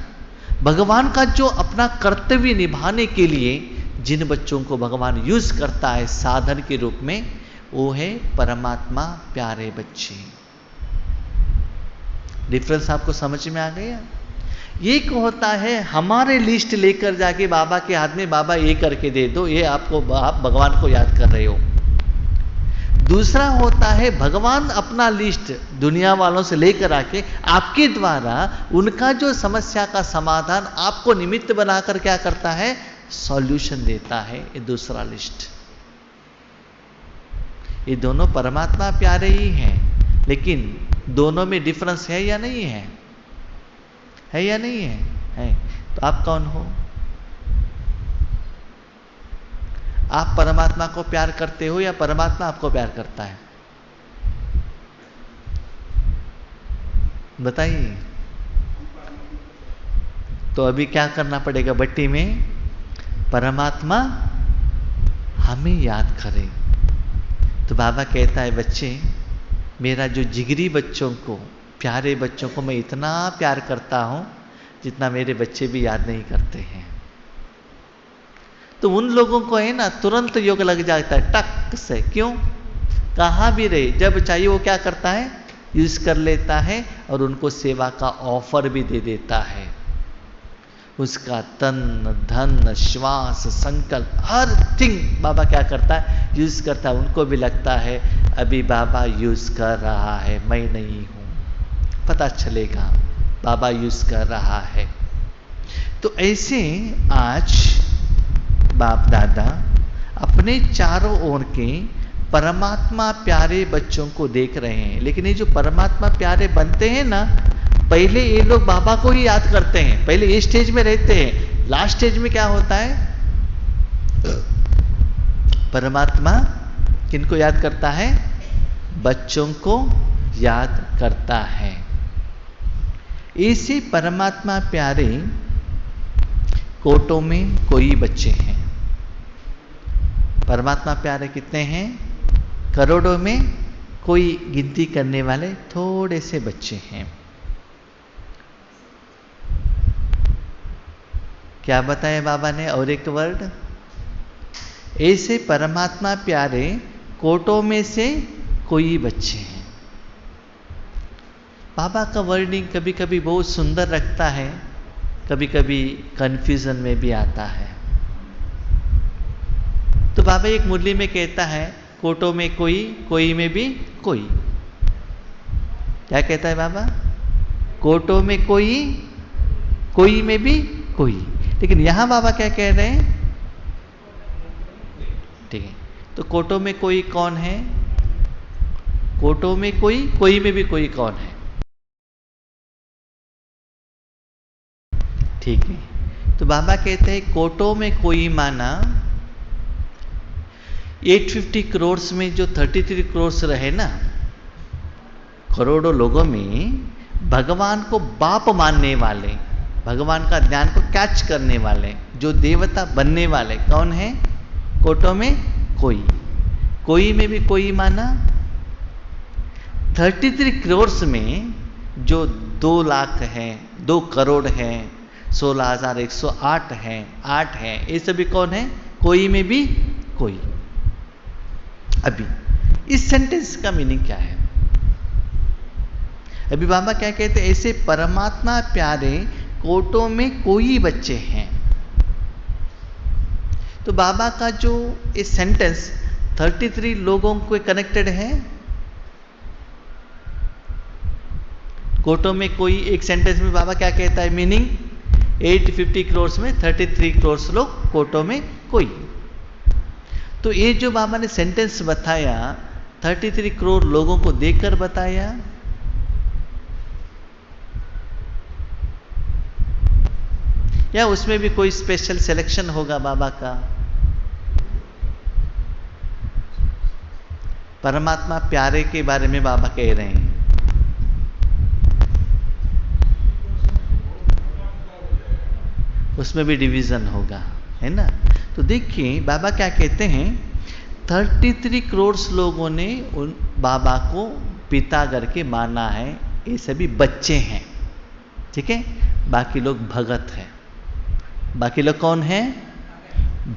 भगवान का जो अपना कर्तव्य निभाने के लिए जिन बच्चों को भगवान यूज करता है साधन के रूप में, वो है परमात्मा प्यारे बच्चे। डिफरेंस आपको समझ में आ गया। एक होता है हमारे लिस्ट लेकर जाके बाबा के हाथ में, बाबा ये करके दे दो, ये आपको, आप भगवान को याद कर रहे हो। दूसरा होता है भगवान अपना लिस्ट दुनिया वालों से लेकर आके आपके द्वारा उनका जो समस्या का समाधान आपको निमित्त बनाकर क्या करता है, सॉल्यूशन देता है। ये दूसरा लिस्ट। ये दोनों परमात्मा प्यारे ही हैं, लेकिन दोनों में डिफरेंस है या नहीं है? है या नहीं है? है। तो आप कौन हो? आप परमात्मा को प्यार करते हो या परमात्मा आपको प्यार करता है? बताइए। तो अभी क्या करना पड़ेगा भट्टी में? परमात्मा हमें याद करे। तो बाबा कहता है बच्चे, मेरा जो जिगरी बच्चों को, प्यारे बच्चों को मैं इतना प्यार करता हूं जितना मेरे बच्चे भी याद नहीं करते हैं। तो उन लोगों को है ना तुरंत योग लग जाता है टक से। क्यों? कहाँ भी रहे, जब चाहिए वो क्या करता है, यूज कर लेता है और उनको सेवा का ऑफर भी दे देता है। उसका तन धन श्वास संकल्प हर थिंग बाबा क्या करता है, यूज करता है। उनको भी लगता है अभी बाबा यूज कर रहा है, मैं नहीं हूं, पता चलेगा बाबा यूज कर रहा है। तो ऐसे आज बाप दादा अपने चारों ओर के परमात्मा प्यारे बच्चों को देख रहे हैं। लेकिन ये जो परमात्मा प्यारे बनते हैं ना, पहले ये लोग बाबा को ही याद करते हैं, पहले ये स्टेज में रहते हैं। लास्ट स्टेज में क्या होता है, परमात्मा किनको याद करता है, बच्चों को याद करता है। ऐसे परमात्मा प्यारे कोटों में कोई बच्चे हैं। परमात्मा प्यारे कितने हैं? करोड़ों में कोई गिनती करने वाले थोड़े से बच्चे हैं। क्या बताया बाबा ने और एक वर्ड, ऐसे परमात्मा प्यारे कोटों में से कोई बच्चे हैं। बाबा का वर्डिंग कभी कभी बहुत सुंदर रखता है, कभी कभी कंफ्यूजन में भी आता है। तो बाबा एक मुरली में कहता है कोटों में कोई, कोई में भी कोई। क्या कहता है बाबा? कोटों में कोई, कोई में भी कोई। लेकिन यहां बाबा क्या कह रहे हैं? ठीक है, तो कोटों में कोई कौन है? कोटों में कोई, कोई में भी कोई कौन है? ठीक है, तो बाबा कहते हैं कोटों में कोई माना 850 करोड़ में जो 33 करोड़ रहे ना, करोड़ों लोगों में भगवान को बाप मानने वाले, भगवान का ज्ञान को कैच करने वाले, जो देवता बनने वाले कौन है? कोटों में कोई, कोई में भी कोई माना 33 करोड़ में जो 2 लाख है, 2 करोड़ है, 16,108 है, 8 है, ये सभी कौन है? कोई में भी कोई। अभी इस सेंटेंस का मीनिंग क्या है? अभी बाबा क्या कहते हैं? ऐसे परमात्मा प्यारे कोटों में कोई बच्चे हैं। तो बाबा का जो ये सेंटेंस 33 लोगों को कनेक्टेड है। कोटों में कोई एक सेंटेंस में बाबा क्या कहता है मीनिंग? 850 करोड़ में 33 करोड़ लोग कोटों में कोई। तो ये जो बाबा ने सेंटेंस बताया 33 करोड़ लोगों को देखकर बताया, या उसमें भी कोई स्पेशल सिलेक्शन होगा बाबा का? परमात्मा प्यारे के बारे में बाबा कह रहे हैं। उसमें भी डिवीजन होगा, है ना? तो देखिए बाबा क्या कहते हैं, 33 करोड़ लोगों ने उन बाबा को पिता करके माना है। ये सभी बच्चे हैं, ठीक है? बाकी लोग भगत हैं। बाकी लोग कौन हैं?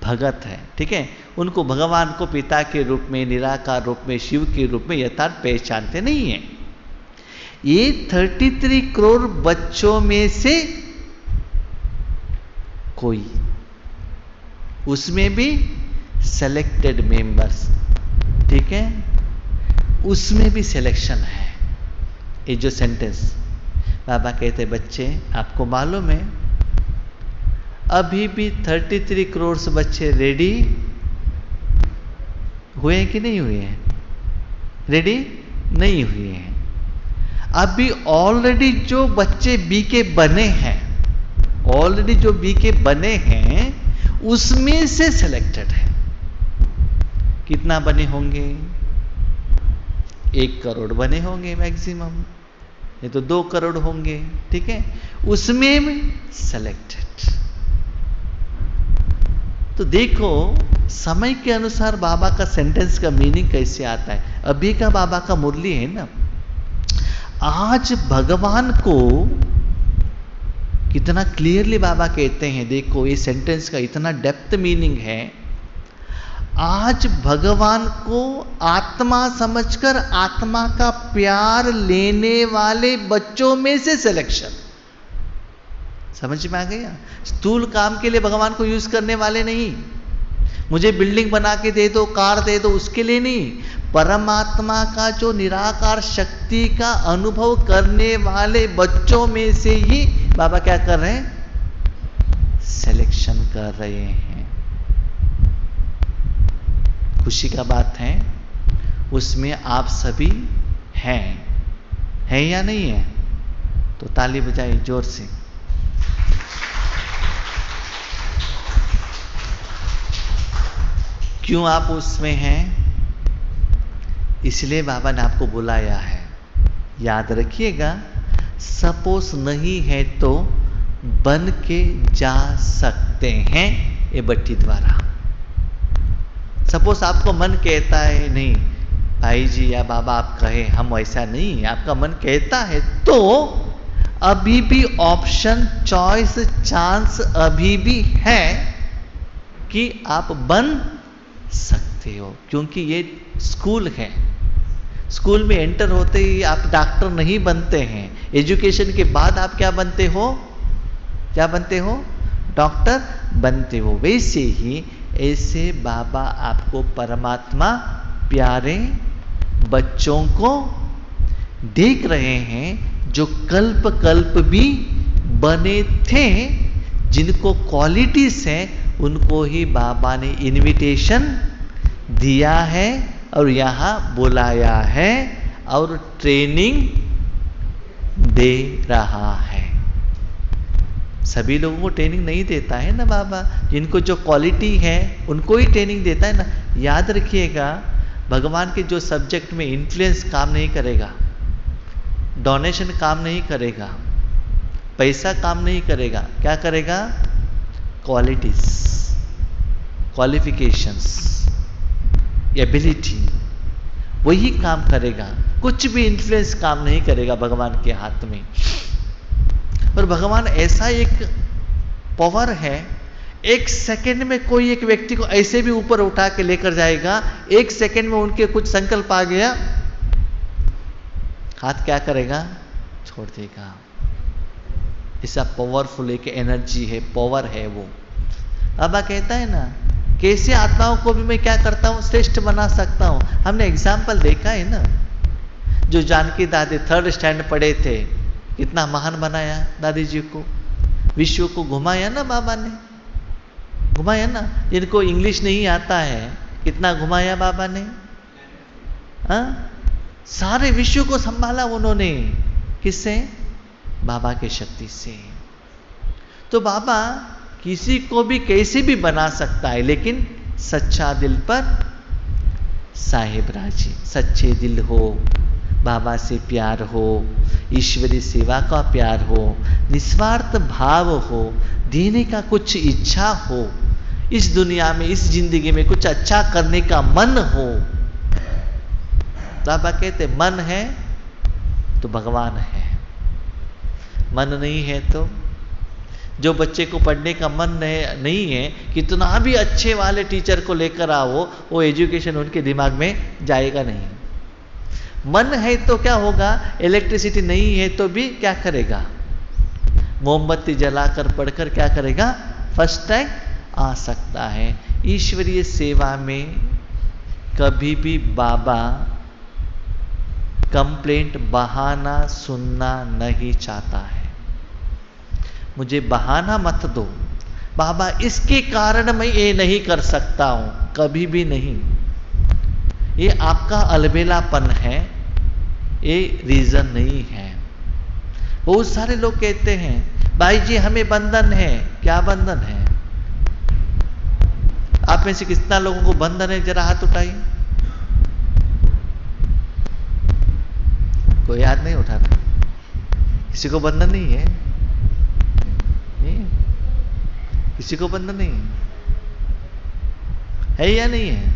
भगत है, ठीक है? उनको भगवान को पिता के रूप में, निराकार रूप में, शिव के रूप में यथार्थ पहचानते नहीं है। ये 33 करोड़ बच्चों में से कोई, उसमें भी सेलेक्टेड मेंबर्स, ठीक है? उसमें भी सिलेक्शन है। ये जो सेंटेंस बाबा कहते, बच्चे आपको मालूम है अभी भी 33 करोड़ बच्चे रेडी हुए हैं कि नहीं हुए हैं? रेडी नहीं हुए हैं। अभी ऑलरेडी जो बच्चे बीके बने हैं, ऑलरेडी जो बीके बने हैं उसमें से सिलेक्टेड है। कितना बने होंगे? 1 करोड़ बने होंगे मैक्सिमम, ये तो 2 करोड़ होंगे, ठीक है, उसमें सेलेक्टेड। तो देखो समय के अनुसार बाबा का सेंटेंस का मीनिंग कैसे आता है। अभी का बाबा का मुरली है ना, आज भगवान को कितना क्लियरली बाबा कहते हैं, देखो ये सेंटेंस का इतना डेप्थ मीनिंग है। आज भगवान को आत्मा समझकर आत्मा का प्यार लेने वाले बच्चों में से सिलेक्शन। समझ में आ गया? स्थूल काम के लिए भगवान को यूज करने वाले नहीं, मुझे बिल्डिंग बना के दे दो, कार दे दो, उसके लिए नहीं। परमात्मा का जो निराकार शक्ति का अनुभव करने वाले बच्चों में से ही बाबा क्या कर रहे हैं? सिलेक्शन कर रहे हैं। खुशी का बात है, उसमें आप सभी हैं या नहीं है? तो ताली बजाइए जोर से। क्यों आप उसमें हैं? इसलिए बाबा ने आपको बुलाया है। याद रखिएगा, सपोज नहीं है तो बन के जा सकते हैं ये भट्टी द्वारा। सपोज आपको मन कहता है नहीं भाई जी या बाबा आप कहे, हम वैसा नहीं, आपका मन कहता है तो अभी भी ऑप्शन, चॉइस, चांस अभी भी है कि आप बन सकते हो। क्योंकि ये स्कूल है, स्कूल में एंटर होते ही आप डॉक्टर नहीं बनते हैं। एजुकेशन के बाद आप क्या बनते हो? क्या बनते हो? डॉक्टर बनते हो। वैसे ही ऐसे बाबा आपको परमात्मा प्यारे बच्चों को देख रहे हैं जो कल्प कल्प भी बने थे, जिनको क्वालिटीज हैं उनको ही बाबा ने इनविटेशन दिया है और यहाँ बुलाया है और ट्रेनिंग दे रहा है। सभी लोगों को ट्रेनिंग नहीं देता है ना बाबा, जिनको जो क्वालिटी है उनको ही ट्रेनिंग देता है ना। याद रखिएगा, भगवान के जो सब्जेक्ट में इन्फ्लुएंस काम नहीं करेगा, डोनेशन काम नहीं करेगा, पैसा काम नहीं करेगा, क्या करेगा? क्वालिटीज, क्वालिफिकेशंस, एबिलिटी, वही काम करेगा। कुछ भी इन्फ्लुएंस काम नहीं करेगा भगवान के हाथ में। और भगवान ऐसा एक पावर है, एक सेकंड में कोई एक व्यक्ति को ऐसे भी ऊपर उठा के लेकर जाएगा। एक सेकंड में उनके कुछ संकल्प आ गया, हाथ क्या करेगा? छोड़ देगा। ऐसा पावरफुल एक एनर्जी है, पावर है वो। बाबा कहता है ना, कैसे आत्माओं को भी मैं क्या करता हूं? श्रेष्ठ बना सकता हूं। हमने एग्जाम्पल देखा है ना, जो जानकी दादी 3rd स्टैंड पढ़े थे, कितना महान बनाया दादी जी को, विश्व को घुमाया ना बाबा ने, घुमाया ना। जिनको इंग्लिश नहीं आता है कितना घुमाया बाबा ने, हाँ? सारे विश्व को संभाला उन्होंने। किससे? बाबा की शक्ति से। तो बाबा किसी को भी कैसे भी बना सकता है, लेकिन सच्चा दिल पर साहिब राजी, सच्चे दिल हो, बाबा से प्यार हो, ईश्वरी सेवा का प्यार हो, निस्वार्थ भाव हो, देने का कुछ इच्छा हो, इस दुनिया में, इस जिंदगी में कुछ अच्छा करने का मन हो। बाबा कहते मन है तो भगवान है, मन नहीं है तो। जो बच्चे को पढ़ने का मन नहीं है, कितना भी अच्छे वाले टीचर को लेकर आओ, वो एजुकेशन उनके दिमाग में जाएगा नहीं। मन है तो क्या होगा? इलेक्ट्रिसिटी नहीं है तो भी क्या करेगा? मोमबत्ती जलाकर पढ़कर क्या करेगा? फर्स्ट रैंक आ सकता है। ईश्वरीय सेवा में कभी भी बाबा कंप्लेंट, बहाना सुनना नहीं चाहता है। मुझे बहाना मत दो बाबा, इसके कारण मैं ये नहीं कर सकता हूं, कभी भी नहीं। ये आपका अलबेलापन है, ये रीजन नहीं है। बहुत सारे लोग कहते हैं भाई जी हमें बंधन है। क्या बंधन है? आप में से कितना लोगों को बंधन है? जरा हाथ उठाइए। कोई याद नहीं उठा रहा? किसी को बंधन नहीं है? नहीं? किसी को बंधन नहीं है या नहीं है?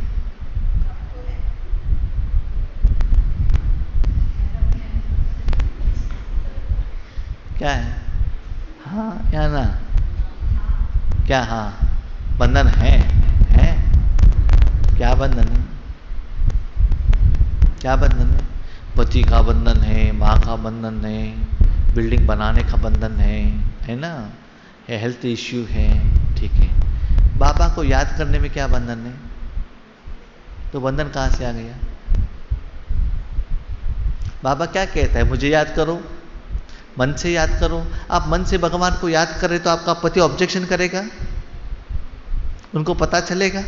क्या है? हाँ या ना? क्या? हाँ बंधन है? क्या बंधन है? क्या बंधन है? पति का बंधन है, माँ का बंधन है, बिल्डिंग बनाने का बंधन है ना? हेल्थ इश्यू है, ठीक है। बाबा को याद करने में क्या बंधन है? तो बंधन कहाँ से आ गया? बाबा क्या कहता है? मुझे याद करो, मन से याद करो। आप मन से भगवान को याद करें तो आपका पति ऑब्जेक्शन करेगा? उनको पता चलेगा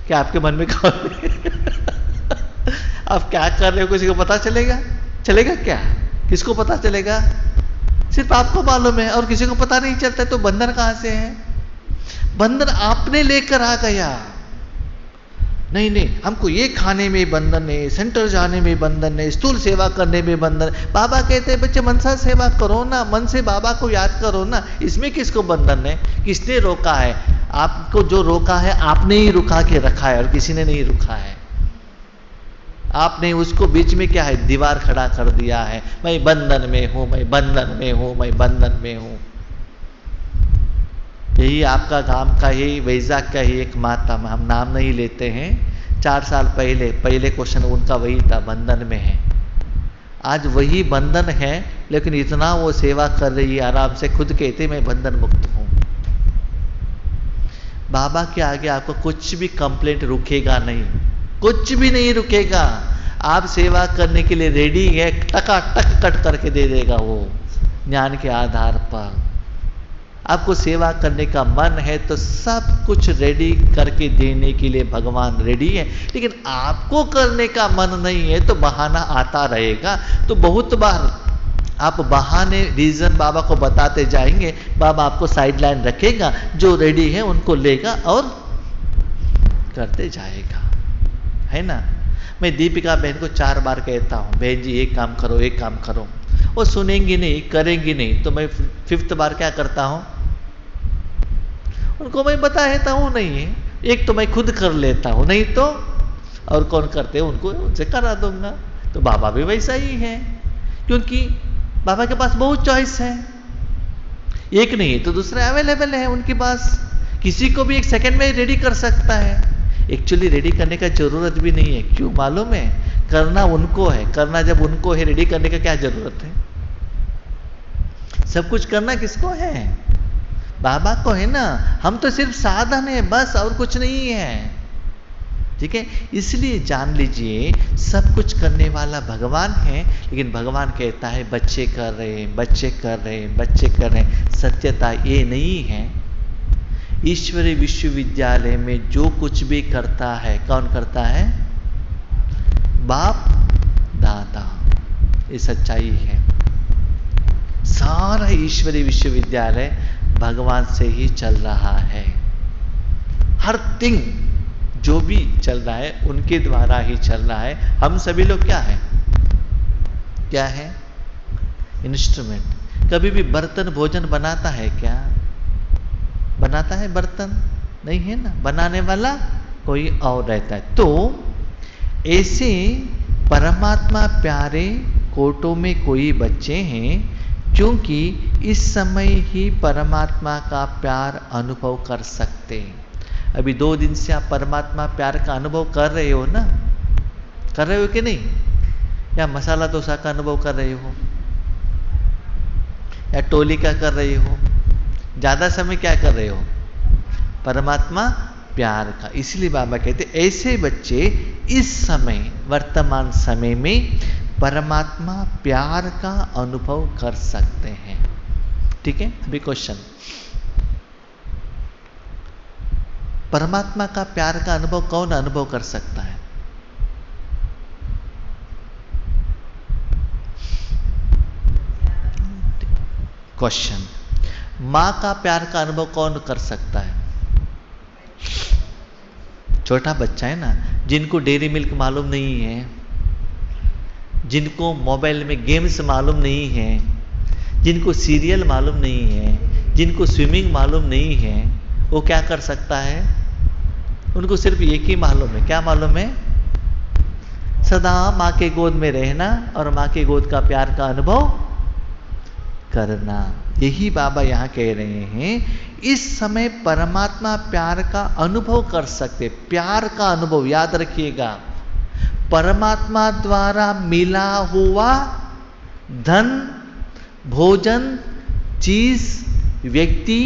कि आपके मन में कौन है? आप क्या कर रहे हो किसी को पता चलेगा? चलेगा क्या? किसको पता चलेगा? सिर्फ आपको मालूम है और किसी को पता नहीं चलता। तो बंधन कहां से है? बंधन आपने लेकर आ गया। नहीं, हमको ये खाने में बंधन है, सेंटर जाने में बंधन है, स्थूल सेवा करने में बंधन। बाबा कहते हैं बच्चे मनसा सेवा करो ना, मन से बाबा को याद करो ना। इसमें किसको बंधन है? किसने रोका है? आपको जो रोका है आपने ही रुका के रखा है और किसी ने नहीं रुका है। आपने उसको बीच में क्या है? दीवार खड़ा कर दिया है। मैं बंधन में हूं, मैं बंधन में हूं, मैं बंधन में हूं। यही आपका गांव का ही, वैजाग का ही एक माता, हम नाम नहीं लेते हैं, 4 साल पहले क्वेश्चन उनका वही था, बंधन में है। आज वही बंधन है, लेकिन इतना वो सेवा कर रही है आराम से, खुद कहते मैं बंधन मुक्त हूं। बाबा के आगे आपको कुछ भी कंप्लेंट रुकेगा नहीं, कुछ भी नहीं रुकेगा। आप सेवा करने के लिए रेडी है, टकाटक कट करके दे देगा वो, ज्ञान के आधार पर। आपको सेवा करने का मन है तो सब कुछ रेडी करके देने के लिए भगवान रेडी है। लेकिन आपको करने का मन नहीं है तो बहाना आता रहेगा। तो बहुत बार आप बहाने, रीजन बाबा को बताते जाएंगे, बाबा आपको साइडलाइन रखेगा, जो रेडी है उनको लेगा और करते जाएगा, है ना? मैं दीपिका बहन को 4 बार कहता हूँ, बहन जी एक काम करो, एक काम करो। वो सुनेंगी नहीं, करेंगी नहीं, तो मैं 5th बार क्या करता हूँ? उनको मैं बता देता हूँ नहीं है, एक तो मैं खुद कर लेता हूँ, नहीं तो और कौन करते हैं उनको उनसे करा दूंगा। तो बाबा भी वैसा ही है, क्योंकि बाबा के पास बहुत चॉइस है, एक नहीं तो दूसरा अवेलेबल है उनके पास। किसी को भी 1 सेकंड में रेडी कर सकता है। एक्चुअली रेडी करने का जरूरत भी नहीं है, क्यों मालूम है? करना उनको है। करना जब उनको है, रेडी करने का क्या जरूरत है? सब कुछ करना किसको है? बाबा को है ना। हम तो सिर्फ साधन है बस, और कुछ नहीं है, ठीक है? इसलिए जान लीजिए सब कुछ करने वाला भगवान है, लेकिन भगवान कहता है बच्चे कर रहे हैं, बच्चे कर रहे हैं, बच्चे कर रहे हैं। सत्यता ये नहीं है। ईश्वरीय विश्वविद्यालय में जो कुछ भी करता है, कौन करता है? बाप दादा। ये सच्चाई है। सारा ईश्वरीय विश्वविद्यालय भगवान से ही चल रहा है। हर थिंग जो भी चल रहा है उनके द्वारा ही चल रहा है। हम सभी लोग क्या है? क्या है? इंस्ट्रूमेंट। कभी भी बर्तन भोजन बनाता है क्या? बनाता है बर्तन? नहीं है ना, बनाने वाला कोई और रहता है। तो ऐसे परमात्मा प्यारे कोटों में कोई बच्चे हैं, क्योंकि इस समय ही परमात्मा का प्यार अनुभव कर सकते हैं। अभी 2 दिन से आप परमात्मा प्यार का अनुभव कर रहे हो ना? कर रहे हो कि नहीं? या मसाला डोसा का अनुभव कर रहे हो, या टोली का कर रहे हो? ज्यादा समय क्या कर रहे हो? परमात्मा प्यार का। इसलिए बाबा कहते ऐसे बच्चे इस समय, वर्तमान समय में परमात्मा प्यार का अनुभव कर सकते हैं। ठीक है, अभी क्वेश्चन, परमात्मा का प्यार का अनुभव कौन अनुभव कर सकता है? क्वेश्चन, मां का प्यार का अनुभव कौन कर सकता है? छोटा बच्चा है ना, जिनको डेयरी मिल्क मालूम नहीं है, जिनको मोबाइल में गेम्स मालूम नहीं है, जिनको सीरियल मालूम नहीं है, जिनको स्विमिंग मालूम नहीं है, वो क्या कर सकता है? उनको सिर्फ एक ही मालूम है। क्या मालूम है? सदा माँ के गोद में रहना और माँ के गोद का प्यार का अनुभव करना। यही बाबा यहाँ कह रहे हैं, इस समय परमात्मा प्यार का अनुभव कर सकते। प्यार का अनुभव याद रखिएगा, परमात्मा द्वारा मिला हुआ धन, भोजन, चीज, व्यक्ति,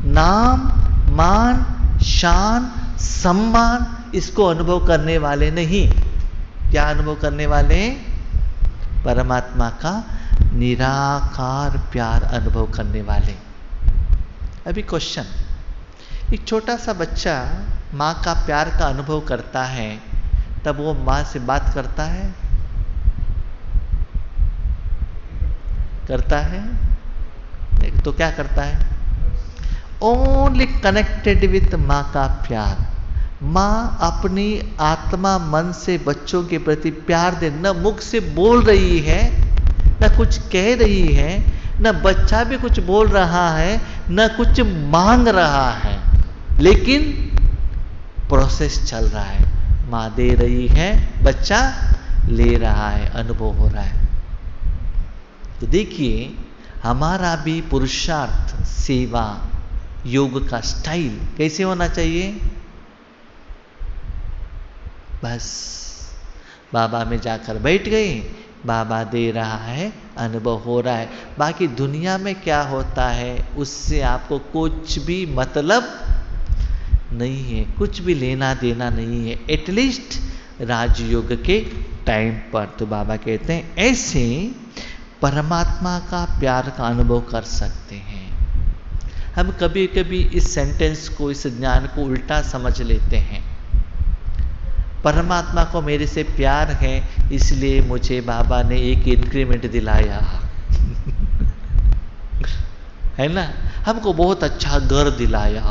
नाम, मान, शान, सम्मान, इसको अनुभव करने वाले नहीं। क्या अनुभव करने वाले? परमात्मा का निराकार प्यार अनुभव करने वाले। अभी क्वेश्चन, एक छोटा सा बच्चा माँ का प्यार का अनुभव करता है, तब वो माँ से बात करता है? करता है? तो क्या करता है? ओनली कनेक्टेड विथ माँ का प्यार। माँ अपनी आत्मा मन से बच्चों के प्रति प्यार दे, न मुख से बोल रही है, न कुछ कह रही है, न बच्चा भी कुछ बोल रहा है, न कुछ मांग रहा है, लेकिन प्रोसेस चल रहा है। माँ दे रही है, बच्चा ले रहा है, अनुभव हो रहा है। तो देखिए, हमारा भी पुरुषार्थ, सेवा, योग का स्टाइल कैसे होना चाहिए? बस बाबा में जाकर बैठ गए, बाबा दे रहा है, अनुभव हो रहा है। बाकी दुनिया में क्या होता है उससे आपको कुछ भी मतलब नहीं है, कुछ भी लेना देना नहीं है, एटलीस्ट राजयोग के टाइम पर। तो बाबा कहते हैं ऐसे परमात्मा का प्यार का अनुभव कर सकते हैं। हम कभी कभी इस सेंटेंस को, इस ज्ञान को उल्टा समझ लेते हैं। परमात्मा को मेरे से प्यार है, इसलिए मुझे बाबा ने एक इंक्रीमेंट दिलाया है ना, हमको बहुत अच्छा घर दिलाया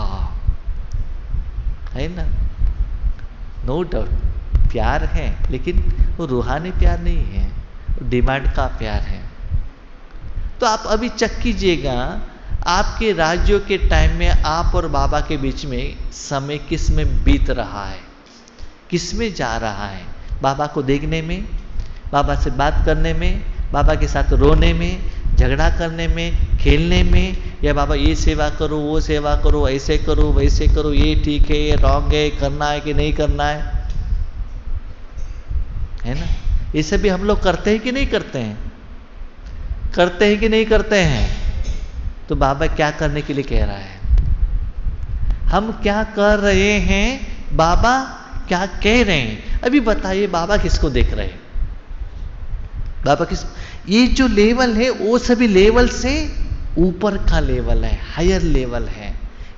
है ना। नो डाउट प्यार है, लेकिन वो रूहानी प्यार नहीं है, डिमांड का प्यार है। तो आप अभी चेक कीजिएगा, आपके राज्यों के टाइम में आप और बाबा के बीच में समय किस में बीत रहा है, किस में जा रहा है? बाबा को देखने में, बाबा से बात करने में, बाबा के साथ रोने में, झगड़ा करने में, खेलने में, या बाबा ये सेवा करो, वो सेवा करो, ऐसे करो, वैसे करो, ये ठीक है, ये रॉन्ग है, करना है कि नहीं करना है ना? ये सब भी हम लोग करते हैं कि नहीं करते हैं? करते हैं कि नहीं करते हैं? तो बाबा क्या करने के लिए कह रहा है? हम क्या कर रहे हैं, बाबा क्या कह रहे हैं? अभी बताइए, बाबा किसको देख रहे हैं? बाबा किस, ये जो लेवल है वो सभी लेवल से ऊपर का लेवल है, हायर लेवल है।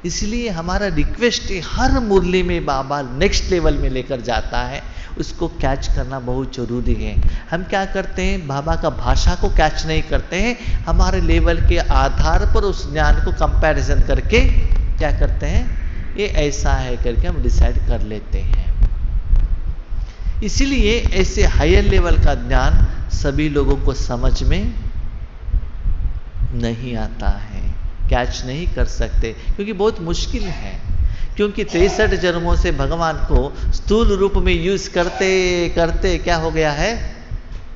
इसलिए हमारा रिक्वेस्ट है, हर मुरली में बाबा नेक्स्ट लेवल में लेकर जाता है, उसको कैच करना बहुत जरूरी है। हम क्या करते हैं, बाबा का भाषा को कैच नहीं करते हैं, हमारे लेवल के आधार पर उस ज्ञान को कंपैरिजन करके क्या करते हैं, ये ऐसा है करके हम डिसाइड कर लेते हैं। इसीलिए ऐसे हायर लेवल का ज्ञान सभी लोगों को समझ में नहीं आता है, कैच नहीं कर सकते, क्योंकि बहुत मुश्किल है। क्योंकि 63 जन्मों से भगवान को स्थूल रूप में यूज करते करते क्या हो गया है,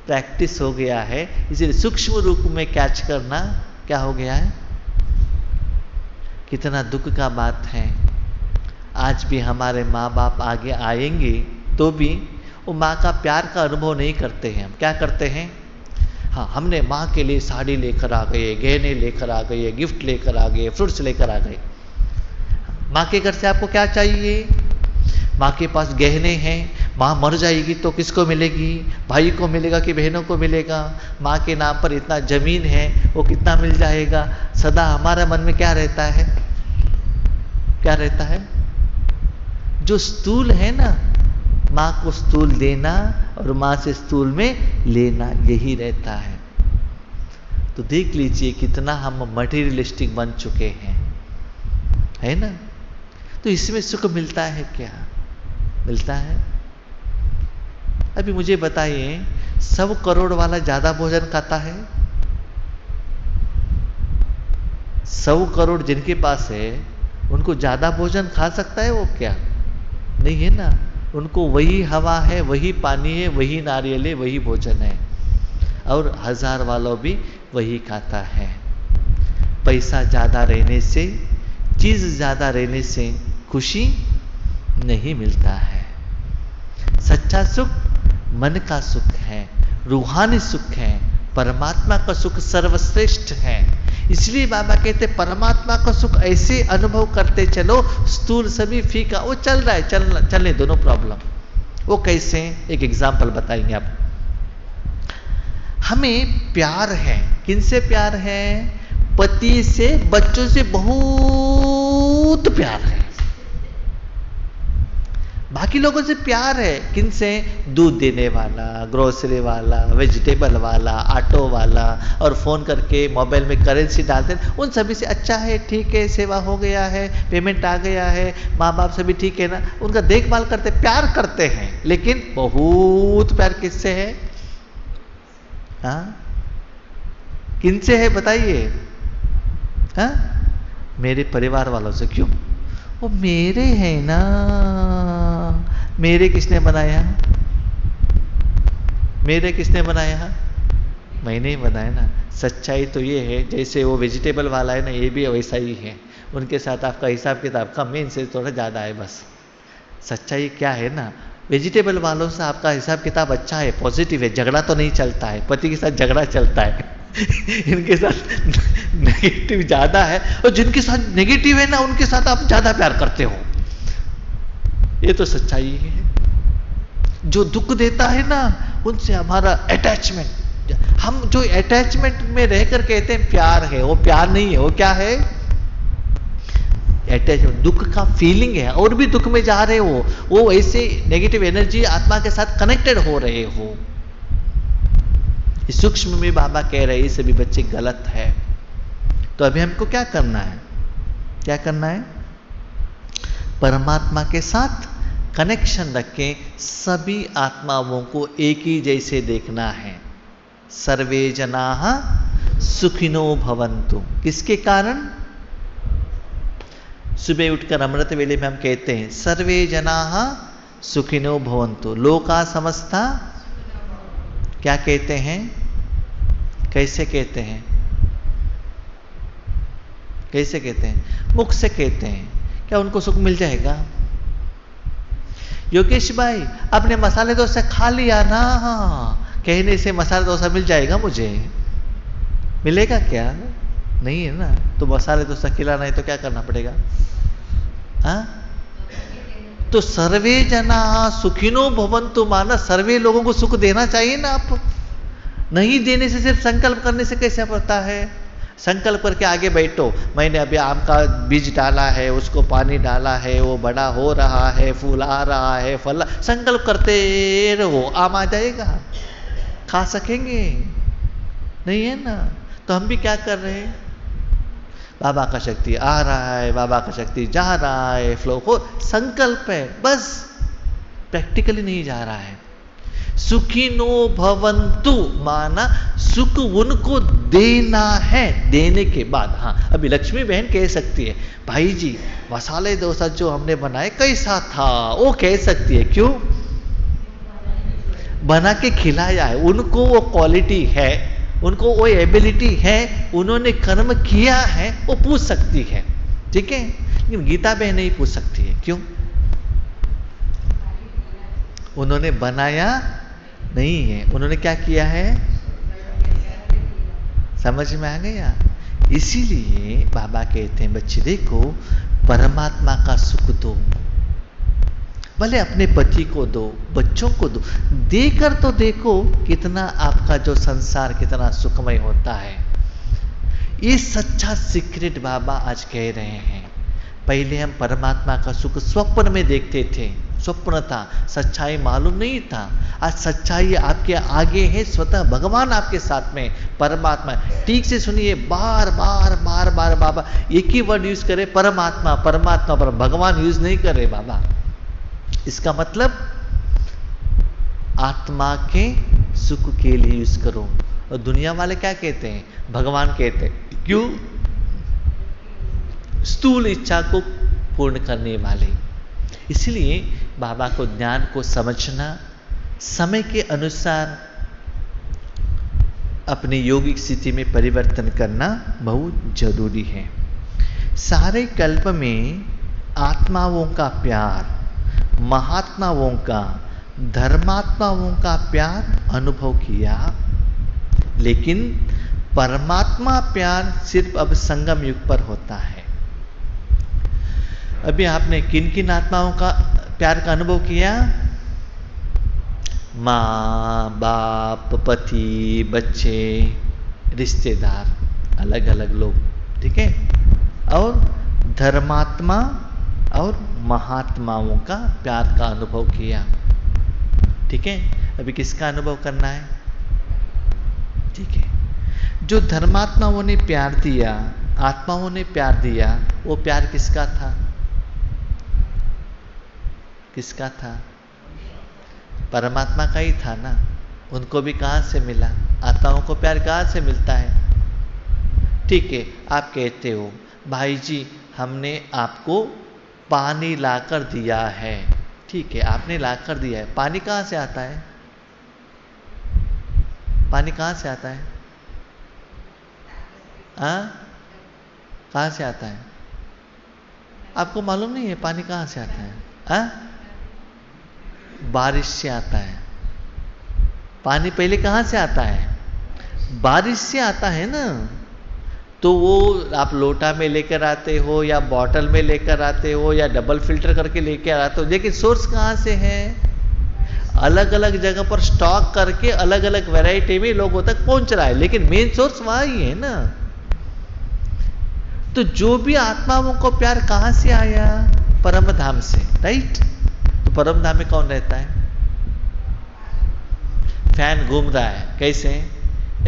प्रैक्टिस हो गया है। इसलिए सूक्ष्म रूप में कैच करना क्या हो गया है। कितना दुख का बात है, आज भी हमारे माँ बाप आगे आएंगे तो भी वो माँ का प्यार का अनुभव नहीं करते हैं। हम क्या करते हैं, हाँ हमने माँ के लिए साड़ी लेकर आ गए, गहने लेकर आ गए, गिफ्ट लेकर आ गए, फ्रूट्स लेकर आ गए। माँ के घर से आपको क्या चाहिए, माँ के पास गहने हैं, माँ मर जाएगी तो किसको मिलेगी, भाई को मिलेगा कि बहनों को मिलेगा, माँ के नाम पर इतना जमीन है वो कितना मिल जाएगा। सदा हमारा मन में क्या रहता है, क्या रहता है, जो स्थूल है ना, माँ को स्थूल देना और माँ से स्थूल में लेना, यही रहता है। तो देख लीजिए कितना हम मटेरियलिस्टिक बन चुके हैं, है ना। तो इसमें सुख मिलता है क्या, मिलता है। अभी मुझे बताइए 100 करोड़ वाला ज्यादा भोजन खाता है? 100 करोड़ जिनके पास है उनको ज्यादा भोजन खा सकता है वो क्या? नहीं है ना। उनको वही हवा है, वही पानी है, वही नारियल है, वही भोजन है, और 1000 वालों भी वही खाता है। पैसा ज्यादा रहने से, चीज ज्यादा रहने से खुशी नहीं मिलता है। सच्चा सुख मन का सुख है, रूहानी सुख है, परमात्मा का सुख सर्वश्रेष्ठ है। इसलिए बाबा कहते परमात्मा का सुख ऐसे अनुभव करते चलो, स्थूल सभी फीका, वो चल रहा है, चलने दोनों प्रॉब्लम। वो कैसे, एक एग्जाम्पल बताएंगे आप। हमें प्यार है, किनसे प्यार है? पति से, बच्चों से बहुत प्यार है। बाकी लोगों से प्यार है, किनसे? दूध देने वाला, ग्रोसरी वाला, वेजिटेबल वाला, ऑटो वाला, और फोन करके मोबाइल में करेंसी डालते हैं, उन सभी से अच्छा है, ठीक है, सेवा हो गया है, पेमेंट आ गया है, माँ बाप सभी ठीक है ना, उनका देखभाल करते, प्यार करते हैं। लेकिन बहुत प्यार किससे है? हाँ, किनसे है बताइए? हाँ, मेरे परिवार वालों से। क्यों? वो मेरे हैं ना। मेरे किसने बनाया? मेरे किसने बनाया? मैंने ही बनाया ना। सच्चाई तो ये है, जैसे वो वेजिटेबल वाला है ना, ये भी वैसा ही है। उनके साथ आपका हिसाब किताब कम है, इनसे थोड़ा ज़्यादा है बस। सच्चाई क्या है ना, वेजिटेबल वालों से आपका हिसाब किताब अच्छा है, पॉजिटिव है, झगड़ा तो नहीं चलता है, पति के साथ झगड़ा चलता है। इनके साथ नेगेटिव ज़्यादा है, और जिनके साथ नेगेटिव है ना, उनके साथ आप ज़्यादा प्यार करते हो। ये तो सच्चाई है। जो दुख देता है ना, उनसे हमारा अटैचमेंट, हम जो अटैचमेंट में रहकर कहते हैं प्यार है, वो प्यार नहीं है, वो क्या है? अटैचमेंट, दुख का फीलिंग है, और भी दुख में जा रहे हो, वो ऐसे नेगेटिव एनर्जी आत्मा के साथ कनेक्टेड हो रहे हो। इस सूक्ष्म में बाबा कह रहे हैं ये सभी बच्चे गलत है। तो अभी हमको क्या करना है? क्या करना है? परमात्मा के साथ कनेक्शन रख के सभी आत्माओं को एक ही जैसे देखना है। सर्वे जनाः सुखिनो भवन्तु। किसके कारण? सुबह उठकर अमृत वेले में हम कहते हैं सर्वे जनाः सुखिनो भवन्तु, लोका समस्ता। क्या कहते हैं? कैसे कहते हैं? कैसे कहते हैं? मुख से कहते हैं। क्या उनको सुख मिल जाएगा? योगेश भाई आपने मसाले डोसा खा लिया ना, कहने से मसाला डोसा मिल जाएगा मुझे? मिलेगा क्या? नहीं है ना। तो मसाले डोसा खिलाना है तो क्या करना पड़ेगा? हाँ, तो सर्वे जना सुखिनो भवन्तु माना सर्वे लोगों को सुख देना चाहिए ना। आप नहीं देने से, सिर्फ संकल्प करने से कैसे पड़ता है? संकल्प करके आगे बैठो, मैंने अभी आम का बीज डाला है, उसको पानी डाला है, वो बड़ा हो रहा है, फूल आ रहा है, फल, संकल्प करते रहो, आम आ जाएगा। खा सकेंगे? नहीं है ना। तो हम भी क्या कर रहे हैं? बाबा का शक्ति आ रहा है, बाबा का शक्ति जा रहा है, फ्लो हो, संकल्प है बस, प्रैक्टिकली नहीं जा रहा है। सुखिनो भवन्तु माना सुख उनको देना है, देने के बाद। हाँ, अभी लक्ष्मी बहन कह सकती है भाई जी मसाले डोसा जो हमने बनाए कैसा था, वो कह सकती है। क्यों? बना के खिलाया है, उनको वो क्वालिटी है, उनको वो एबिलिटी है, उन्होंने कर्म किया है, वो पूछ सकती है, ठीक है। लेकिन गीता बहन नहीं पूछ सकती है। क्यों? उन्होंने बनाया नहीं है, उन्होंने क्या किया है? समझ में आ गया? इसीलिए बाबा कहते हैं बच्चे देखो परमात्मा का सुख दो, भले अपने पति को दो, बच्चों को दो, देकर तो देखो कितना आपका जो संसार कितना सुखमय होता है। ये सच्चा सीक्रेट बाबा आज कह रहे हैं। पहले हम परमात्मा का सुख स्वप्न में देखते थे, स्वप्न था, सच्चाई मालूम नहीं था। आज सच्चाई आपके आगे है, स्वतः भगवान आपके साथ में, परमात्मा। ठीक से सुनिए, बार बार बार बार बाबा एक ही वर्ड यूज करे, परमात्मा परमात्मा, पर भगवान यूज नहीं कर रहे बाबा। इसका मतलब आत्मा के सुख के लिए यूज करो। और दुनिया वाले क्या कहते हैं? भगवान कहते हैं। क्यों? स्थूल इच्छा को पूर्ण करने वाले। इसलिए बाबा को ज्ञान को समझना, समय के अनुसार अपनी योगिक स्थिति में परिवर्तन करना बहुत जरूरी है। सारे कल्प में आत्माओं का प्यार, महात्माओं का, धर्मात्माओं का प्यार अनुभव किया, लेकिन परमात्मा प्यार सिर्फ अब संगम युग पर होता है। अभी आपने किन किन आत्माओं का प्यार का अनुभव किया? माँ बाप, पति, बच्चे, रिश्तेदार, अलग अलग लोग, ठीक है। और धर्मात्मा और महात्माओं का प्यार का अनुभव किया, ठीक है। अभी किसका अनुभव करना है? ठीक है। जो धर्मात्माओं ने प्यार दिया, आत्माओं ने प्यार दिया, वो प्यार किसका था? किसका था? परमात्मा का ही था ना। उनको भी कहां से मिला? आत्माओं को प्यार कहां से मिलता है? ठीक है, आप कहते हो भाई जी हमने आपको पानी लाकर दिया है, ठीक है, आपने लाकर दिया है। पानी कहां से आता है? पानी कहां से आता है? कहां से आता है? आपको मालूम नहीं है पानी कहां से आता है? बारिश से आता है। पानी पहले कहां से आता है? बारिश से आता है ना। तो वो आप लोटा में लेकर आते हो या बॉटल में लेकर आते हो या डबल फिल्टर करके लेकर आते हो, लेकिन सोर्स कहां से है? अलग अलग जगह पर स्टॉक करके अलग अलग वैरायटी में लोगों तक पहुंच रहा है, लेकिन मेन सोर्स वहां ही है ना। तो जो भी आत्माओं को प्यार कहां से आया? परम धाम से, राइट। तो परम धाम में कौन रहता है? फैन घूम रहा है, कैसे?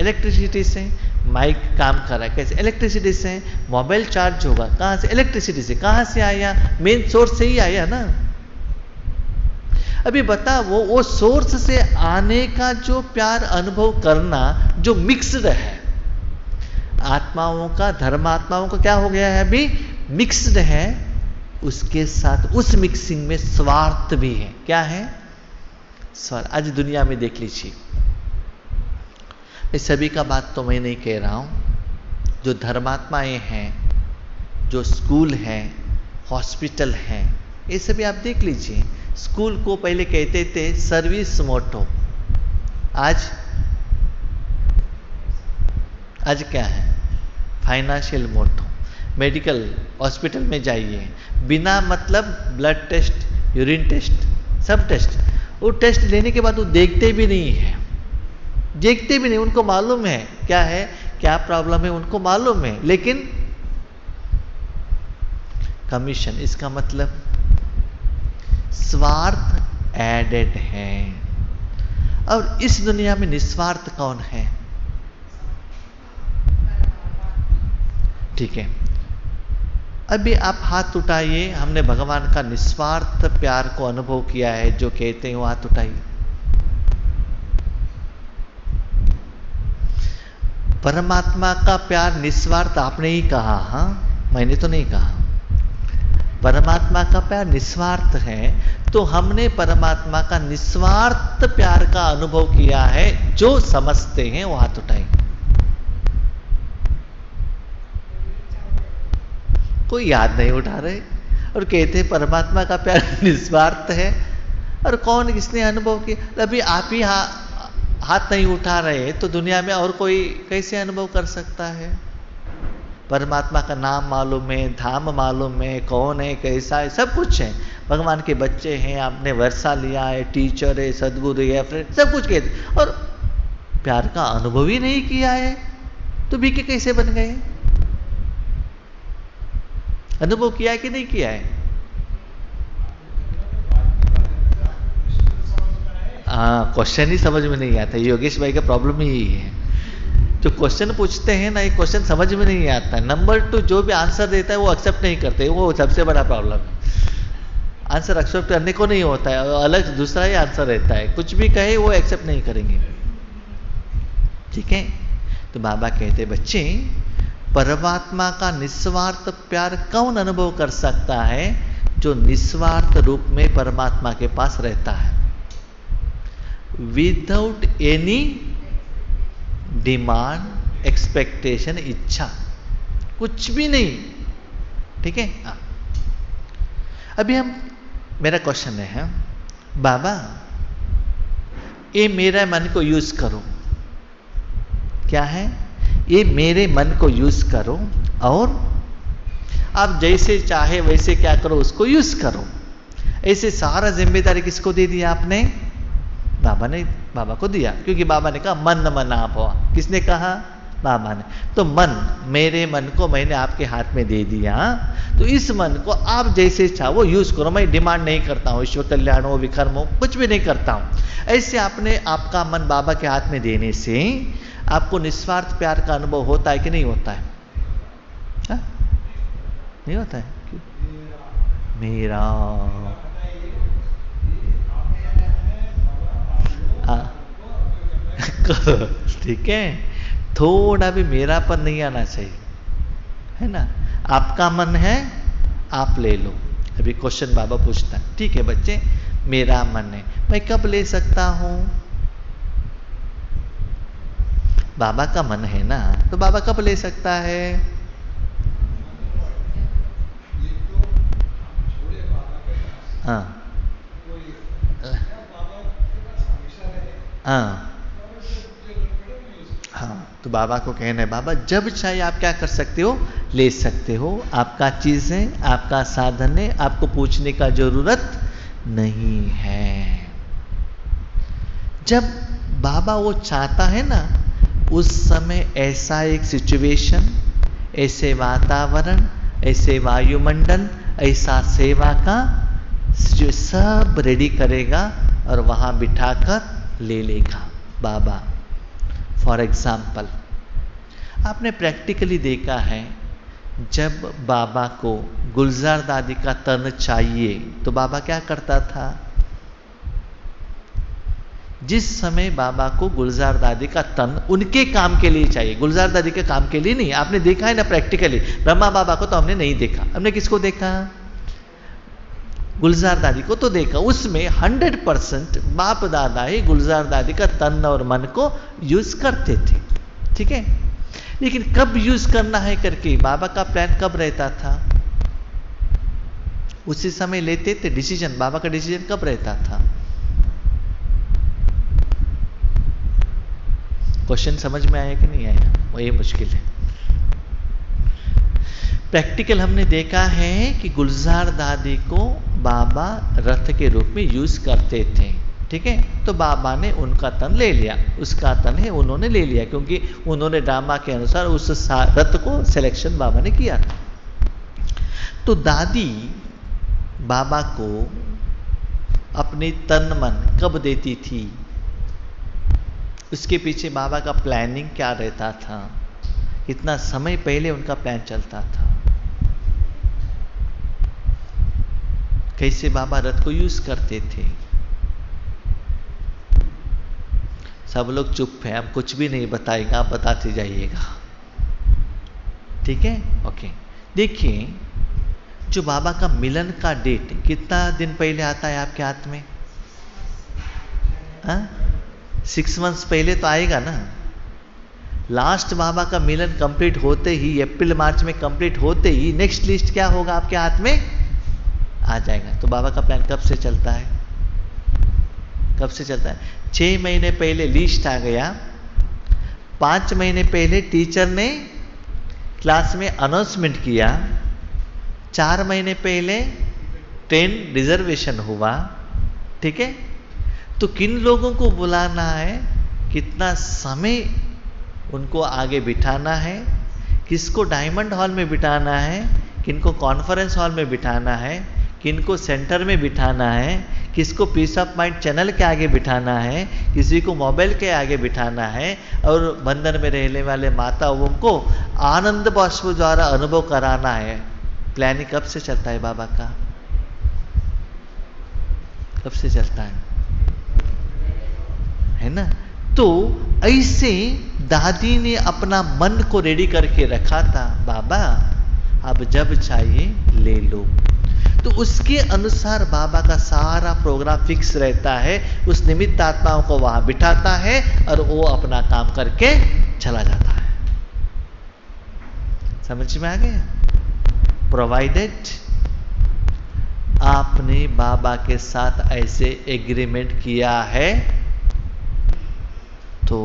इलेक्ट्रिसिटी से। माइक काम कर रहा है, कैसे? इलेक्ट्रिसिटी से। मोबाइल चार्ज होगा कहां से? इलेक्ट्रिसिटी से। कहां से आया? मेन सोर्स से ही आया ना। अभी बता, वो सोर्स से आने का जो प्यार अनुभव करना जो मिक्स्ड है, आत्माओं का, धर्मात्माओं का क्या हो गया है? अभी मिक्स्ड है। उसके साथ उस मिक्सिंग में स्वार्थ भी है। क्या है? स्वार्थ। आज दुनिया में देख लीजिए, इस सभी का बात तो मैं नहीं कह रहा हूं। जो धर्मात्माएं हैं, जो स्कूल हैं, हॉस्पिटल हैं, ये सभी आप देख लीजिए। स्कूल को पहले कहते थे सर्विस मोटो, आज क्या है? फाइनेंशियल मोटो। मेडिकल हॉस्पिटल में जाइए, बिना मतलब ब्लड टेस्ट, यूरिन टेस्ट, सब टेस्ट, वो टेस्ट लेने के बाद वो देखते भी नहीं है, देखते भी नहीं। उनको मालूम है क्या है, क्या प्रॉब्लम है, उनको मालूम है, लेकिन कमीशन, इसका मतलब स्वार्थ एडेड है। और इस दुनिया में निस्वार्थ कौन है? ठीक है, अभी आप हाथ उठाइए। हमने भगवान का निस्वार्थ प्यार को अनुभव किया है, जो कहते हैं वो हाथ उठाइए। परमात्मा का प्यार निस्वार्थ आपने ही कहा, हाँ, मैंने तो नहीं कहा। परमात्मा का प्यार निस्वार्थ है, तो हमने परमात्मा का निस्वार्थ प्यार का अनुभव किया है। जो समझते हैं वो हाथ उठाएं। कोई याद नहीं उठा रहे और कहते हैं परमात्मा का प्यार निस्वार्थ है। और कौन किसने अनुभव किया? अभी आप ही हाथ नहीं उठा रहे तो दुनिया में और कोई कैसे अनुभव कर सकता है? परमात्मा का नाम मालूम है, धाम मालूम है, कौन है, कैसा है, सब कुछ है। भगवान के बच्चे हैं, आपने वर्षा लिया है, टीचर है, सदगुरु है, फ्रेंड, सब कुछ कहते, और प्यार का अनुभव ही नहीं किया है तो बीके कैसे बन गए? अनुभव किया है कि नहीं किया है? हाँ, क्वेश्चन ही समझ में नहीं आता। योगेश भाई का प्रॉब्लम ही यही है, जो क्वेश्चन पूछते हैं ना, ये क्वेश्चन समझ में नहीं आता। नंबर 2, जो भी आंसर देता है वो एक्सेप्ट नहीं करते, वो सबसे बड़ा प्रॉब्लम है। आंसर एक्सेप्ट करने को नहीं होता है, अलग दूसरा ही आंसर रहता है। कुछ भी कहे वो एक्सेप्ट नहीं करेंगे। ठीक है, तो बाबा कहते बच्चे, परमात्मा का निस्वार्थ प्यार कौन अनुभव कर सकता है? जो निस्वार्थ रूप में परमात्मा के पास रहता है, विदाउट एनी डिमांड, एक्सपेक्टेशन, इच्छा, कुछ भी नहीं। ठीक है। अभी मेरा क्वेश्चन है, बाबा ये मेरा मन को यूज करो, क्या है? ये मेरे मन को यूज करो और आप जैसे चाहे वैसे क्या करो, उसको यूज करो। ऐसे सारा जिम्मेदारी किसको दे दिया आपने? बाबा को दिया, क्योंकि बाबा ने कहा मन मन आप हो। किसने कहा? बाबा ने। तो मन, मेरे मन को मैंने आपके हाथ में दे दिया, तो इस मन को आप जैसे चाहो यूज करो। मैं डिमांड नहीं करता हूँ, ईश्वर कल्याण हो, विकर्म हो, कुछ भी नहीं करता हूँ। ऐसे आपने आपका मन बाबा के हाथ में देने से आपको निस्वार्थ प्यार का अनुभव होता है कि नहीं होता है? हा? नहीं होता है? क्यों? मेरा ठीक है, थोड़ा भी मेरापन नहीं आना चाहिए, है ना? आपका मन है, आप ले लो। अभी क्वेश्चन बाबा पूछता है, ठीक है बच्चे, मेरा मन है, मैं कब ले सकता हूं? बाबा का मन है ना, तो बाबा कब ले सकता है? हाँ हाँ हाँ, तो बाबा को कहना है, बाबा जब चाहे आप क्या कर सकते हो, ले सकते हो। आपका चीज है, आपका साधन है, आपको पूछने का जरूरत नहीं है। जब बाबा वो चाहता है ना, उस समय ऐसा एक सिचुएशन, ऐसे वातावरण, ऐसे वायुमंडल, ऐसा सेवा का जो सब रेडी करेगा और वहां बिठाकर ले लेगा बाबा। फॉर एग्जाम्पल, आपने प्रैक्टिकली देखा है, जब बाबा को गुलजार दादी का तन चाहिए तो बाबा क्या करता था? जिस समय बाबा को गुलजार दादी का तन उनके काम के लिए चाहिए, गुलजार दादी के काम के लिए नहीं। आपने देखा है ना प्रैक्टिकली, ब्रह्मा बाबा को तो हमने नहीं देखा, हमने किसको देखा? गुलजार दादी को तो देखा। उसमें 100% बाप दादा ही गुलजार दादी का तन और मन को यूज करते थे। ठीक है, लेकिन कब यूज करना है करके बाबा का प्लान कब रहता था? उसी समय लेते थे डिसीजन। बाबा का डिसीजन कब रहता था? क्वेश्चन समझ में आया कि नहीं आया? वही मुश्किल है। प्रैक्टिकल हमने देखा है कि गुलजार दादी को बाबा रथ के रूप में यूज करते थे। ठीक है, तो बाबा ने उनका तन ले लिया, उसका तन है उन्होंने ले लिया, क्योंकि उन्होंने ड्रामा के अनुसार उस रथ को सिलेक्शन बाबा ने किया था। तो दादी बाबा को अपनी तन मन कब देती थी? उसके पीछे बाबा का प्लानिंग क्या रहता था? कितना समय पहले उनका प्लान चलता था? कैसे बाबा रथ को यूज करते थे? सब लोग चुप हैं, हम कुछ भी नहीं बताएगा, आप बताते जाइएगा। ठीक है, ओके। देखिए, जो बाबा का मिलन का डेट कितना दिन पहले आता है आपके हाथ में? 6 मंथ्स पहले तो आएगा ना। लास्ट बाबा का मिलन कंप्लीट होते ही, अप्रैल मार्च में कंप्लीट होते ही नेक्स्ट लिस्ट क्या होगा आपके हाथ में? आ जाएगा। तो बाबा का प्लान कब से चलता है? कब से चलता है? 6 महीने पहले लिस्ट आ गया, 5 महीने पहले टीचर ने क्लास में अनाउंसमेंट किया, 4 महीने पहले ट्रेन रिजर्वेशन हुआ, ठीक है। तो किन लोगों को बुलाना है, कितना समय उनको आगे बिठाना है, किसको डायमंड हॉल में बिठाना है, किनको कॉन्फ्रेंस हॉल में बिठाना है, किनको सेंटर में बिठाना है, किसको पीस ऑफ माइंड चैनल के आगे बिठाना है, किसी को मोबाइल के आगे बिठाना है, और बंधन में रहने वाले माताओं को आनंद बाष्प द्वारा अनुभव कराना है। प्लानिंग कब से चलता है बाबा का? कब से चलता है ना? तो ऐसे दादी ने अपना मन को रेडी करके रखा था, बाबा अब जब चाहिए ले लो। तो उसके अनुसार बाबा का सारा प्रोग्राम फिक्स रहता है, उस निमित्त आत्माओं को वहां बिठाता है और वो अपना काम करके चला जाता है। समझ में आ गया? प्रोवाइडेड आपने बाबा के साथ ऐसे एग्रीमेंट किया है तो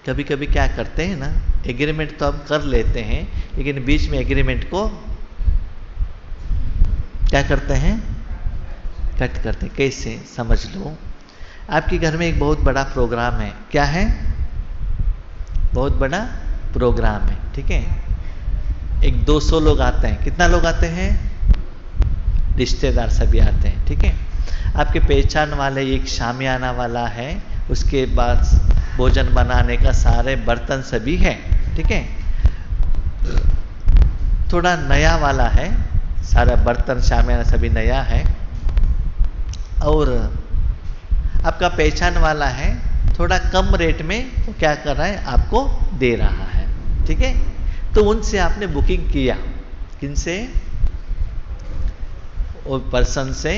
कभी कभी क्या करते हैं ना, एग्रीमेंट तो हम कर लेते हैं, लेकिन बीच में एग्रीमेंट को क्या करते हैं, कट करते हैं। कैसे? समझ लो, आपके घर में एक बहुत बड़ा प्रोग्राम है। क्या है? बहुत बड़ा प्रोग्राम है, ठीक है। एक 200 लोग आते हैं। कितना लोग आते हैं? रिश्तेदार सभी आते हैं, ठीक है। आपके पहचान वाले एक शामियाना वाला है, उसके बाद भोजन बनाने का सारे बर्तन सभी है, ठीक है। थोड़ा नया वाला है, सारा बर्तन शामियाना सभी नया है, और आपका पहचान वाला है, थोड़ा कम रेट में वो क्या कर रहा है, आपको दे रहा है, ठीक है। तो उनसे आपने बुकिंग किया। किनसे? वो पर्सन से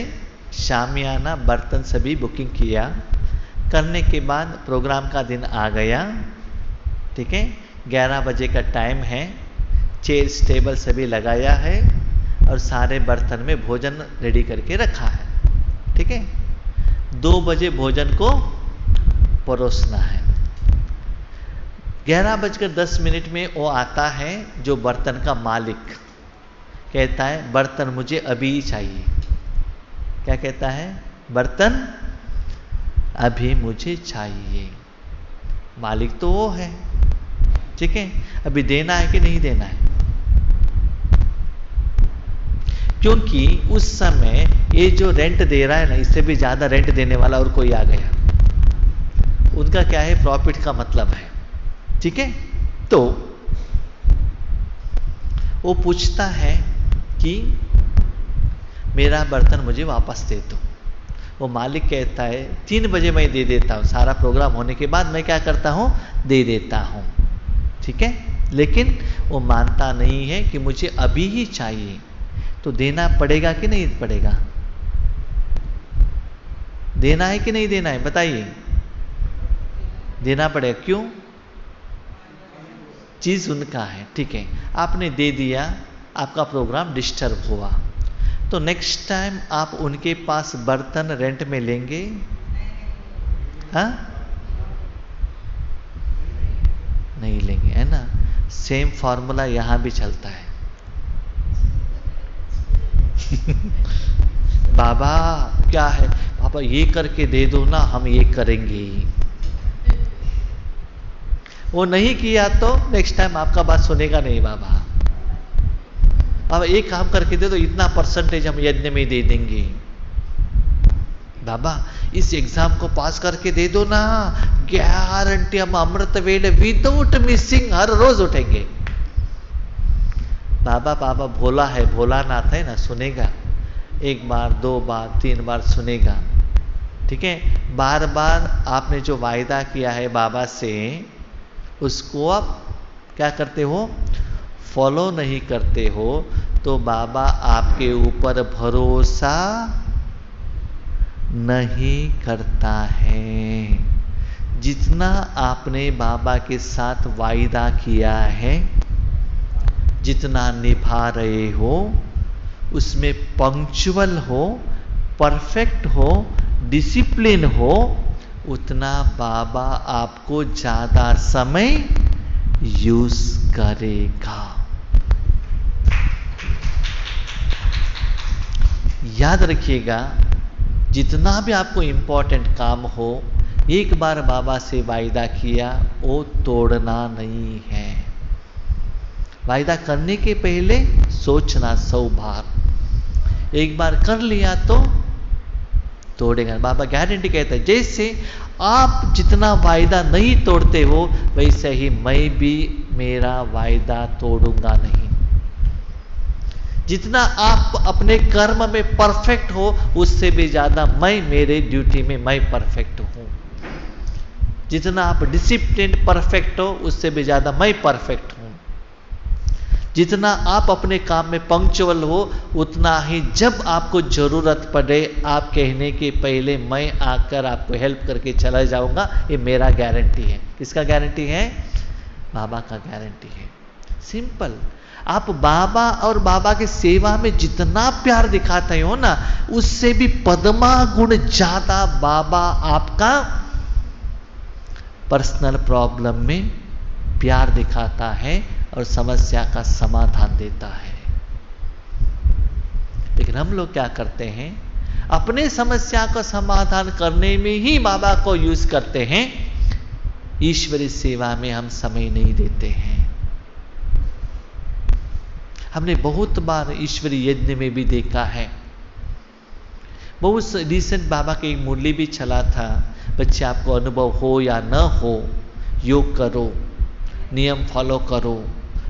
शामियाना बर्तन सभी बुकिंग किया। करने के बाद प्रोग्राम का दिन आ गया, ठीक है। 11 बजे का टाइम है, चेयर्स टेबल सभी लगाया है और सारे बर्तन में भोजन रेडी करके रखा है, ठीक है। 2 बजे भोजन को परोसना है। 11:10 में वो आता है, जो बर्तन का मालिक कहता है बर्तन मुझे अभी चाहिए। क्या कहता है? बर्तन अभी मुझे चाहिए। मालिक तो वो है, ठीक है। अभी देना है कि नहीं देना है? क्योंकि उस समय ये जो रेंट दे रहा है ना, इससे भी ज्यादा रेंट देने वाला और कोई आ गया, उनका क्या है, प्रॉफिट का मतलब है, ठीक है। तो वो पूछता है कि मेरा बर्तन मुझे वापस दे दो। वो मालिक कहता है 3 बजे मैं दे देता हूं, सारा प्रोग्राम होने के बाद मैं क्या करता हूं, दे देता हूं, ठीक है। लेकिन वो मानता नहीं है कि मुझे अभी ही चाहिए। तो देना पड़ेगा कि नहीं पड़ेगा? देना है कि नहीं देना है, बताइए। देना पड़ेगा। क्यों? चीज उनका है, ठीक है। आपने दे दिया, आपका प्रोग्राम डिस्टर्ब हुआ, तो नेक्स्ट टाइम आप उनके पास बर्तन रेंट में लेंगे? हाँ, नहीं लेंगे, है ना। सेम फॉर्मूला यहां भी चलता है। बाबा क्या है, पापा ये करके दे दो ना, हम ये करेंगे। वो नहीं किया तो नेक्स्ट टाइम आपका बात सुनेगा नहीं। बाबा अब एक काम करके दे दो, इतना परसेंटेज हम यज्ञ में दे देंगे। बाबा इस एग्जाम को पास करके दे दो ना, गारंटी हम अमृत वेले विदाउट मिसिंग हर रोज उठेंगे। बाबा बाबा भोला है, भोलानाथ है ना, सुनेगा। 1 बार 2 बार 3 बार सुनेगा, ठीक है। बार बार आपने जो वायदा किया है बाबा से, उसको आप क्या करते हो, फॉलो नहीं करते हो, तो बाबा आपके ऊपर भरोसा नहीं करता है। जितना आपने बाबा के साथ वायदा किया है, जितना निभा रहे हो, उसमें पंक्चुअल हो, परफेक्ट हो, डिसिप्लिन हो, उतना बाबा आपको ज्यादा समय यूज करेगा। याद रखिएगा, जितना भी आपको इंपॉर्टेंट काम हो, एक बार बाबा से वायदा किया, वो तोड़ना नहीं है। वायदा करने के पहले सोचना 100 बार। एक बार कर लिया तो तोड़ेगा। बाबा गारंटी कहते हैं, जैसे आप जितना वायदा नहीं तोड़ते हो, वैसे ही मैं भी मेरा वायदा तोड़ूंगा नहीं। जितना आप अपने कर्म में परफेक्ट हो, उससे भी ज्यादा मैं मेरे ड्यूटी में मैं परफेक्ट हूं। जितना आप डिसिप्लिन परफेक्ट हो, उससे भी ज्यादा मैं परफेक्ट हूं। जितना आप अपने काम में पंक्चुअल हो, उतना ही जब आपको जरूरत पड़े, आप कहने के पहले मैं आकर आपको हेल्प करके चला जाऊंगा। ये मेरा गारंटी है। किसका गारंटी है? बाबा का गारंटी है। सिंपल। आप बाबा और बाबा के सेवा में जितना प्यार दिखाते हो ना, उससे भी पद्मा गुण ज्यादा बाबा आपका पर्सनल प्रॉब्लम में प्यार दिखाता है और समस्या का समाधान देता है। लेकिन हम लोग क्या करते हैं, अपने समस्या का समाधान करने में ही बाबा को यूज करते हैं, ईश्वरीय सेवा में हम समय नहीं देते हैं। हमने बहुत बार ईश्वरीय यज्ञ में भी देखा है। बहुत रिसेंट बाबा की एक मुरली भी चला था, बच्चे आपको अनुभव हो या न हो, योग करो, नियम फॉलो करो,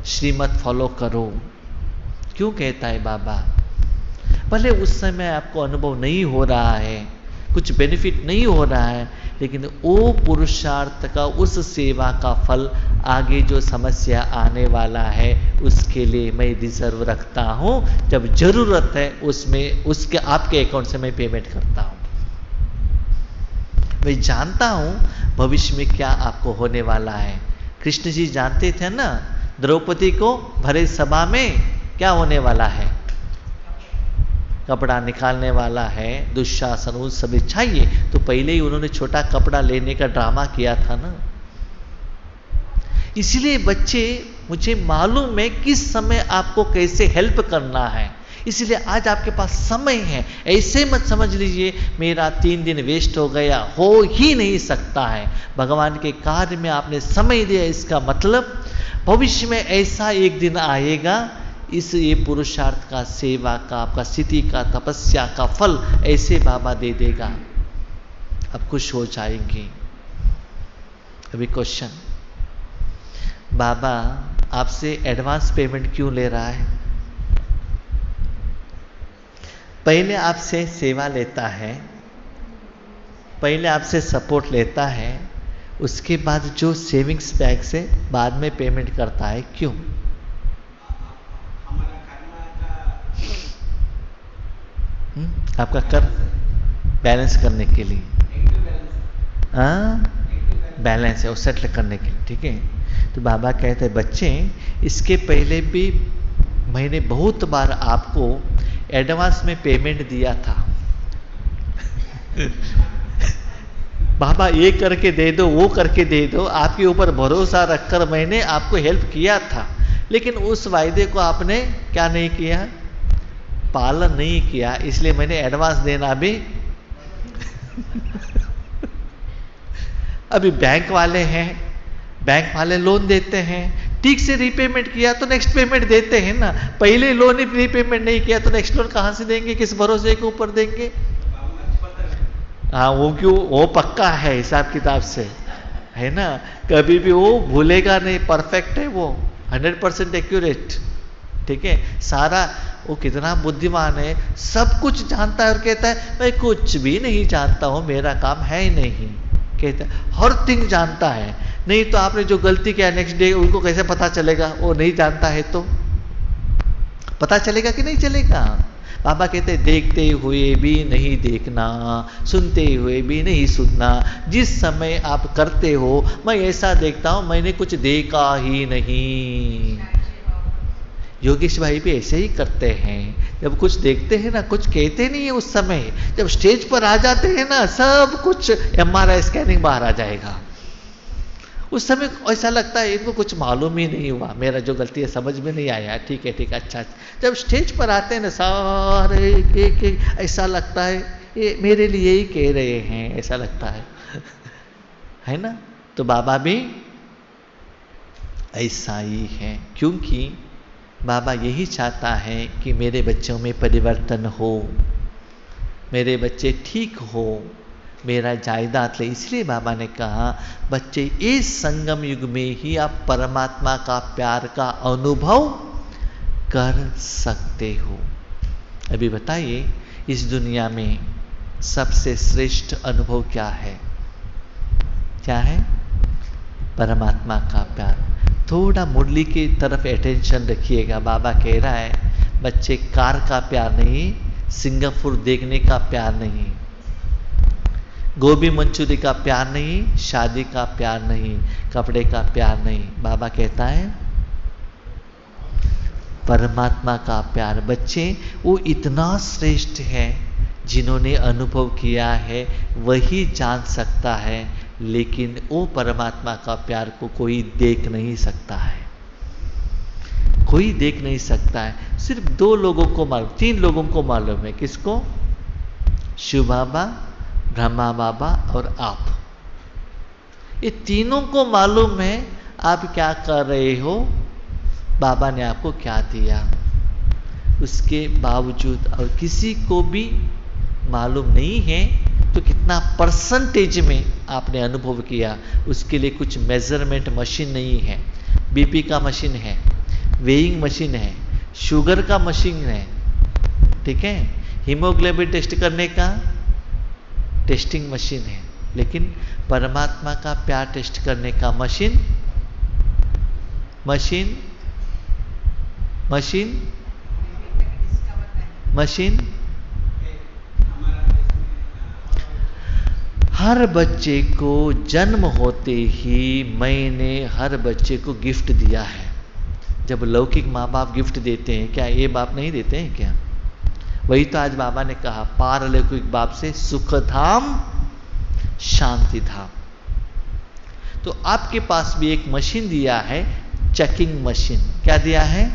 श्रीमत फॉलो करो। क्यों कहता है बाबा? भले उस समय आपको अनुभव नहीं हो रहा है, कुछ बेनिफिट नहीं हो रहा है, लेकिन वो पुरुषार्थ का, उस सेवा का फल आगे जो समस्या आने वाला है, उसके लिए मैं रिजर्व रखता हूं। जब जरूरत है उसमें उसके आपके अकाउंट से मैं पेमेंट करता हूं। मैं जानता हूं भविष्य में क्या आपको होने वाला है। कृष्ण जी जानते थे ना, द्रौपदी को भरे सभा में क्या होने वाला है, कपड़ा निकालने वाला है। दुशासन उस समय चाहिए तो पहले ही उन्होंने छोटा कपड़ा लेने का ड्रामा किया था ना। इसलिए बच्चे, मुझे मालूम है किस समय आपको कैसे हेल्प करना है, इसलिए आज आपके पास समय है। ऐसे मत समझ लीजिए मेरा 3 दिन वेस्ट हो गया, हो ही नहीं सकता है। भगवान के कार्य में आपने समय दिया, इसका मतलब भविष्य में ऐसा एक दिन आएगा, इस ये पुरुषार्थ का, सेवा का, आपका स्थिति का, तपस्या का फल ऐसे बाबा दे देगा, आप खुश हो जाएंगे। अभी क्वेश्चन, बाबा आपसे एडवांस पेमेंट क्यों ले रहा है? पहले आपसे सेवा लेता है, पहले आपसे सपोर्ट लेता है, उसके बाद जो सेविंग्स बैंक से बाद में पेमेंट करता है, क्यों? आपका कर बैलेंस करने के लिए, बैलेंस है वो सेटल करने के लिए, ठीक है। तो बाबा कहते हैं बच्चे, इसके पहले भी मैंने बहुत बार आपको एडवांस में पेमेंट दिया था। बाबा ये करके दे दो, वो करके दे दो, आपके ऊपर भरोसा रखकर मैंने आपको हेल्प किया था, लेकिन उस वायदे को आपने क्या नहीं किया, पालन नहीं किया, इसलिए मैंने एडवांस देना भी अभी बैंक वाले हैं, बैंक वाले लोन देते हैं, ठीक से रीपेमेंट किया तो नेक्स्ट पेमेंट देते हैं ना। पहले लोन ही रीपेमेंट नहीं किया तो नेक्स्ट लोन कहां से देंगे, किस भरोसे के ऊपर देंगे? हाँ, वो क्यों, वो पक्का है हिसाब किताब से, है ना, कभी भी वो भूलेगा नहीं, परफेक्ट है वो, 100% एक्यूरेट, ठीक है। सारा वो कितना बुद्धिमान है, सब कुछ जानता है और कहता है मैं कुछ भी नहीं जानता हूं, मेरा काम है ही नहीं, कहता है हर थिंग जानता है। नहीं तो आपने जो गलती किया नेक्स्ट डे उनको कैसे पता चलेगा? वो नहीं जानता है तो पता चलेगा कि नहीं चलेगा? बाबा कहते हैं देखते हुए भी नहीं देखना, सुनते हुए भी नहीं सुनना। जिस समय आप करते हो, मैं ऐसा देखता हूं मैंने कुछ देखा ही नहीं। योगेश भाई भी ऐसे ही करते हैं, जब कुछ देखते हैं ना, कुछ कहते नहीं है उस समय, जब स्टेज पर आ जाते हैं ना, सब कुछ MRI स्कैनिंग बाहर आ जाएगा। उस समय ऐसा लगता है इनको कुछ मालूम ही नहीं हुआ, मेरा जो गलती है समझ में नहीं आया, ठीक है ठीक है अच्छा। जब स्टेज पर आते हैं ना सारे एक ऐसा लगता है ये मेरे लिए ही कह रहे हैं, ऐसा लगता है ना। तो बाबा भी ऐसा ही है, क्योंकि बाबा यही चाहता है कि मेरे बच्चों में परिवर्तन हो, मेरे बच्चे ठीक हो, मेरा जायदाद ले। इसलिए बाबा ने कहा बच्चे इस संगम युग में ही आप परमात्मा का प्यार का अनुभव कर सकते हो। अभी बताइए इस दुनिया में सबसे श्रेष्ठ अनुभव क्या है? क्या है? परमात्मा का प्यार। थोड़ा मुरली की तरफ अटेंशन रखिएगा। बाबा कह रहा है बच्चे कार का प्यार नहीं, सिंगापुर देखने का प्यार नहीं, गोभी मंचूरी का प्यार नहीं, शादी का प्यार नहीं, कपड़े का प्यार नहीं। बाबा कहता है परमात्मा का प्यार। बच्चे वो इतना श्रेष्ठ है, जिन्होंने अनुभव किया है वही जान सकता है, लेकिन वो परमात्मा का प्यार को कोई देख नहीं सकता है, कोई देख नहीं सकता है। सिर्फ 2 लोगों को मालूम, 3 लोगों को मालूम है। किसको? शिव बाबा, ब्रह्मा बाबा और आप। ये तीनों को मालूम है आप क्या कर रहे हो, बाबा ने आपको क्या दिया। उसके बावजूद और किसी को भी मालूम नहीं है तो कितना परसेंटेज में आपने अनुभव किया, उसके लिए कुछ मेजरमेंट मशीन नहीं है। बीपी का मशीन है, वेइंग मशीन है, शुगर का मशीन है, ठीक है, हीमोग्लोबिन टेस्ट करने का टेस्टिंग मशीन है, लेकिन परमात्मा का प्यार टेस्ट करने का मशीन मशीन मशीन मशीन हर बच्चे को जन्म होते ही मैंने हर बच्चे को गिफ्ट दिया है। जब लौकिक माँ बाप गिफ्ट देते हैं, क्या ये बाप नहीं देते हैं क्या? वही तो आज बाबा ने कहा पारलौकिक बाप से सुख धाम शांति धाम। तो आपके पास भी एक मशीन दिया है, चेकिंग मशीन। क्या दिया है?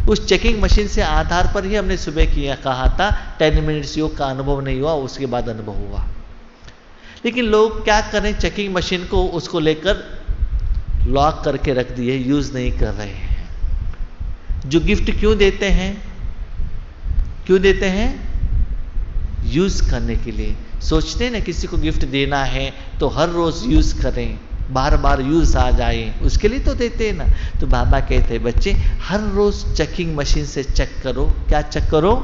उस चेकिंग मशीन से आधार पर ही हमने सुबह किया कहा था 10 मिनट्स योग का अनुभव नहीं हुआ, उसके बाद अनुभव हुआ। लेकिन लोग क्या करें, चेकिंग मशीन को उसको लेकर लॉक करके रख दिए, यूज नहीं कर रहे हैं। जो गिफ्ट क्यों देते हैं? क्यों देते हैं? यूज करने के लिए। सोचते हैं ना किसी को गिफ्ट देना है तो हर रोज यूज करें, बार बार यूज आ जाए, उसके लिए तो देते हैं ना। तो बाबा कहते हैं बच्चे हर रोज चेकिंग मशीन से चेक करो। क्या चेक करो?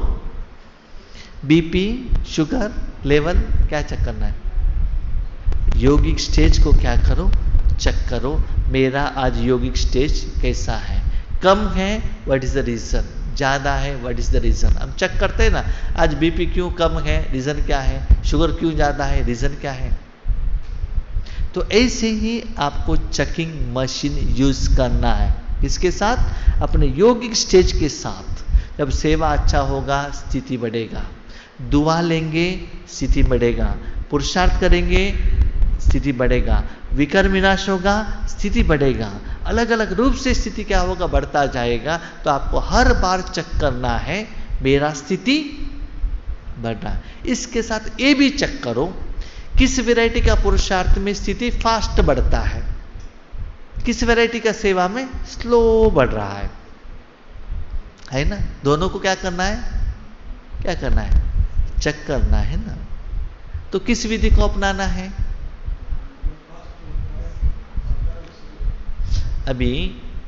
बीपी, शुगर लेवल, क्या चेक करना है? योगिक स्टेज को क्या करो? चेक करो मेरा आज योगिक स्टेज कैसा है। कम है, व्हाट इज द रीजन? ज्यादा है, व्हाट इज द रीजन? हम चेक करते हैं ना, आज बीपी क्यों कम है, रीजन क्या है? शुगर क्यों ज्यादा है, रीजन क्या है? तो ऐसे ही आपको चेकिंग मशीन यूज करना है। इसके साथ अपने योगिक स्टेज के साथ। जब सेवा अच्छा होगा स्थिति बढ़ेगा, दुआ लेंगे स्थिति बढ़ेगा, पुरुषार्थ करेंगे स्थिति बढ़ेगा, विकर्म विनाश होगा स्थिति बढ़ेगा, अलग अलग रूप से स्थिति क्या होगा, बढ़ता जाएगा। तो आपको हर बार चेक करना है मेरा स्थिति बढ़ रहा है। इसके साथ ये भी चेक करो किस वैरायटी का पुरुषार्थ में स्थिति फास्ट बढ़ता है, किस वैरायटी का सेवा में स्लो बढ़ रहा है ना। दोनों को क्या करना है? क्या करना है? चेक करना है ना। तो किस विधि को अपनाना है? अभी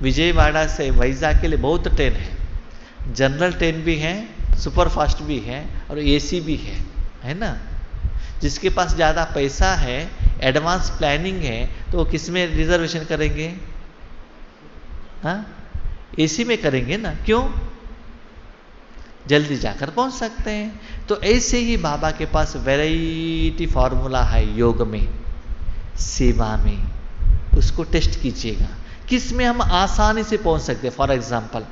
विजयवाड़ा से वैजाग के लिए बहुत ट्रेन है, जनरल ट्रेन भी है, सुपर फास्ट भी है और एसी भी है ना। जिसके पास ज़्यादा पैसा है, एडवांस प्लानिंग है, तो वो किस में रिजर्वेशन करेंगे? हाँ, एसी में करेंगे ना। क्यों? जल्दी जाकर पहुंच सकते हैं। तो ऐसे ही बाबा के पास वैरायटी फॉर्मूला है योग में, सेवा में। उसको टेस्ट कीजिएगा किस में हम आसानी से पहुंच सकते हैं। फॉर एग्जाम्पल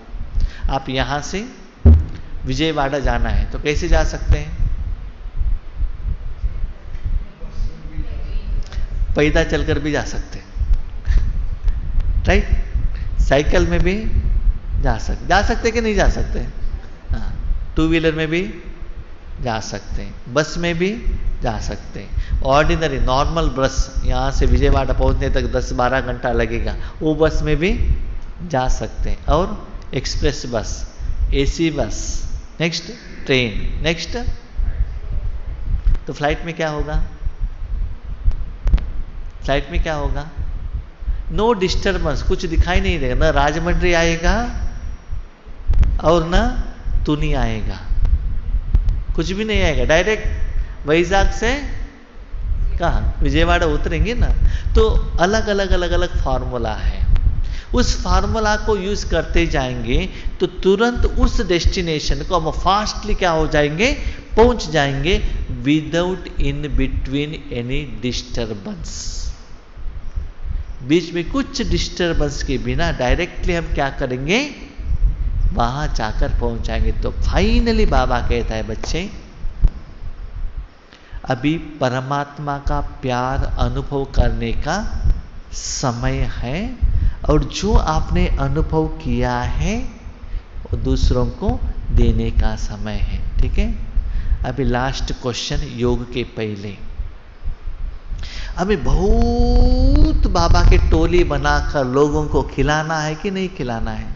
आप यहां से विजयवाड़ा जाना है तो कैसे जा सकते हैं? पैदल चलकर भी जा सकते हैं, राइट। साइकिल में भी जा सकते कि नहीं जा सकते? हाँ, टू व्हीलर में भी जा सकते हैं, बस में भी जा सकते हैं। ऑर्डिनरी नॉर्मल बस यहाँ से विजयवाड़ा पहुँचने तक 10-12 घंटा लगेगा, वो बस में भी जा सकते हैं। और एक्सप्रेस बस, AC bus, next train, next तो फ्लाइट में क्या होगा? फ्लाइट में क्या होगा? नो डिस्टर्बेंस, कुछ दिखाई नहीं देगा, ना राजमंड्री आएगा और ना तुनी आएगा, कुछ भी नहीं आएगा। डायरेक्ट वैजाग से कहाँ? विजयवाड़ा उतरेंगे ना। तो अलग अलग फार्मूला है, उस फार्मूला को यूज करते जाएंगे तो तुरंत उस डेस्टिनेशन को हम फास्टली क्या हो जाएंगे? पहुंच जाएंगे, without in between any disturbance. बीच में कुछ डिस्टर्बेंस के बिना डायरेक्टली हम क्या करेंगे? वहां जाकर पहुंच जाएंगे। तो फाइनली बाबा कहता है, बच्चे अभी परमात्मा का प्यार अनुभव करने का समय है, और जो आपने अनुभव किया है वो दूसरों को देने का समय है। ठीक है, अभी लास्ट क्वेश्चन योग के पहले, हमें बहुत बाबा के टोली बनाकर लोगों को खिलाना है कि नहीं खिलाना है?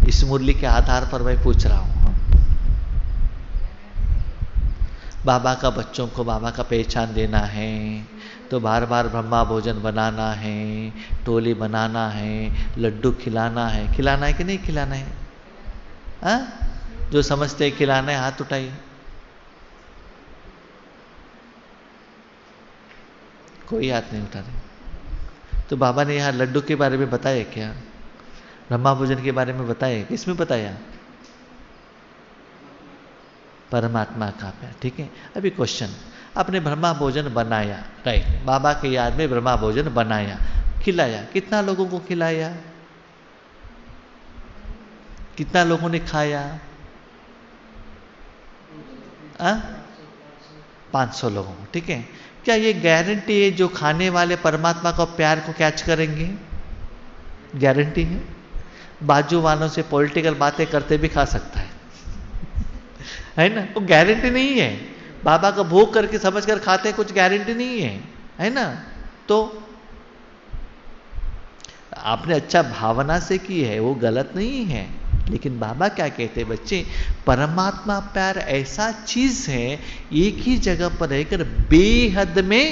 इस मुरली के आधार पर मैं पूछ रहा हूं। बाबा का बच्चों को बाबा का पहचान देना है तो बार बार ब्रह्मा भोजन बनाना है, टोली बनाना है, लड्डू खिलाना है कि नहीं खिलाना है? हा? जो समझते हैं खिलाना है हाथ उठाइए। कोई हाथ नहीं उठा रहे। तो बाबा ने यहाँ लड्डू के बारे में बताया क्या? ब्रह्मा भोजन के बारे में बताया? किसमें बताया? परमात्मा का प्यार। ठीक है, अभी क्वेश्चन, आपने ब्रह्मा भोजन बनाया, राइट, बाबा के याद में ब्रह्मा भोजन बनाया, खिलाया, कितना लोगों को खिलाया? कितना लोगों ने खाया? 500 लोगों को। ठीक है, क्या ये गारंटी है जो खाने वाले परमात्मा का प्यार को कैच करेंगे? गारंटी है? बाजू वालों से पॉलिटिकल बातें करते भी खा सकता है ना? वो गारंटी नहीं है। बाबा का भोग करके समझकर खाते कुछ गारंटी नहीं है ना? तो आपने अच्छा भावना से की है, वो गलत नहीं है, लेकिन बाबा क्या कहते हैं, बच्चे परमात्मा प्यार ऐसा चीज है, एक ही जगह पर रहकर बेहद में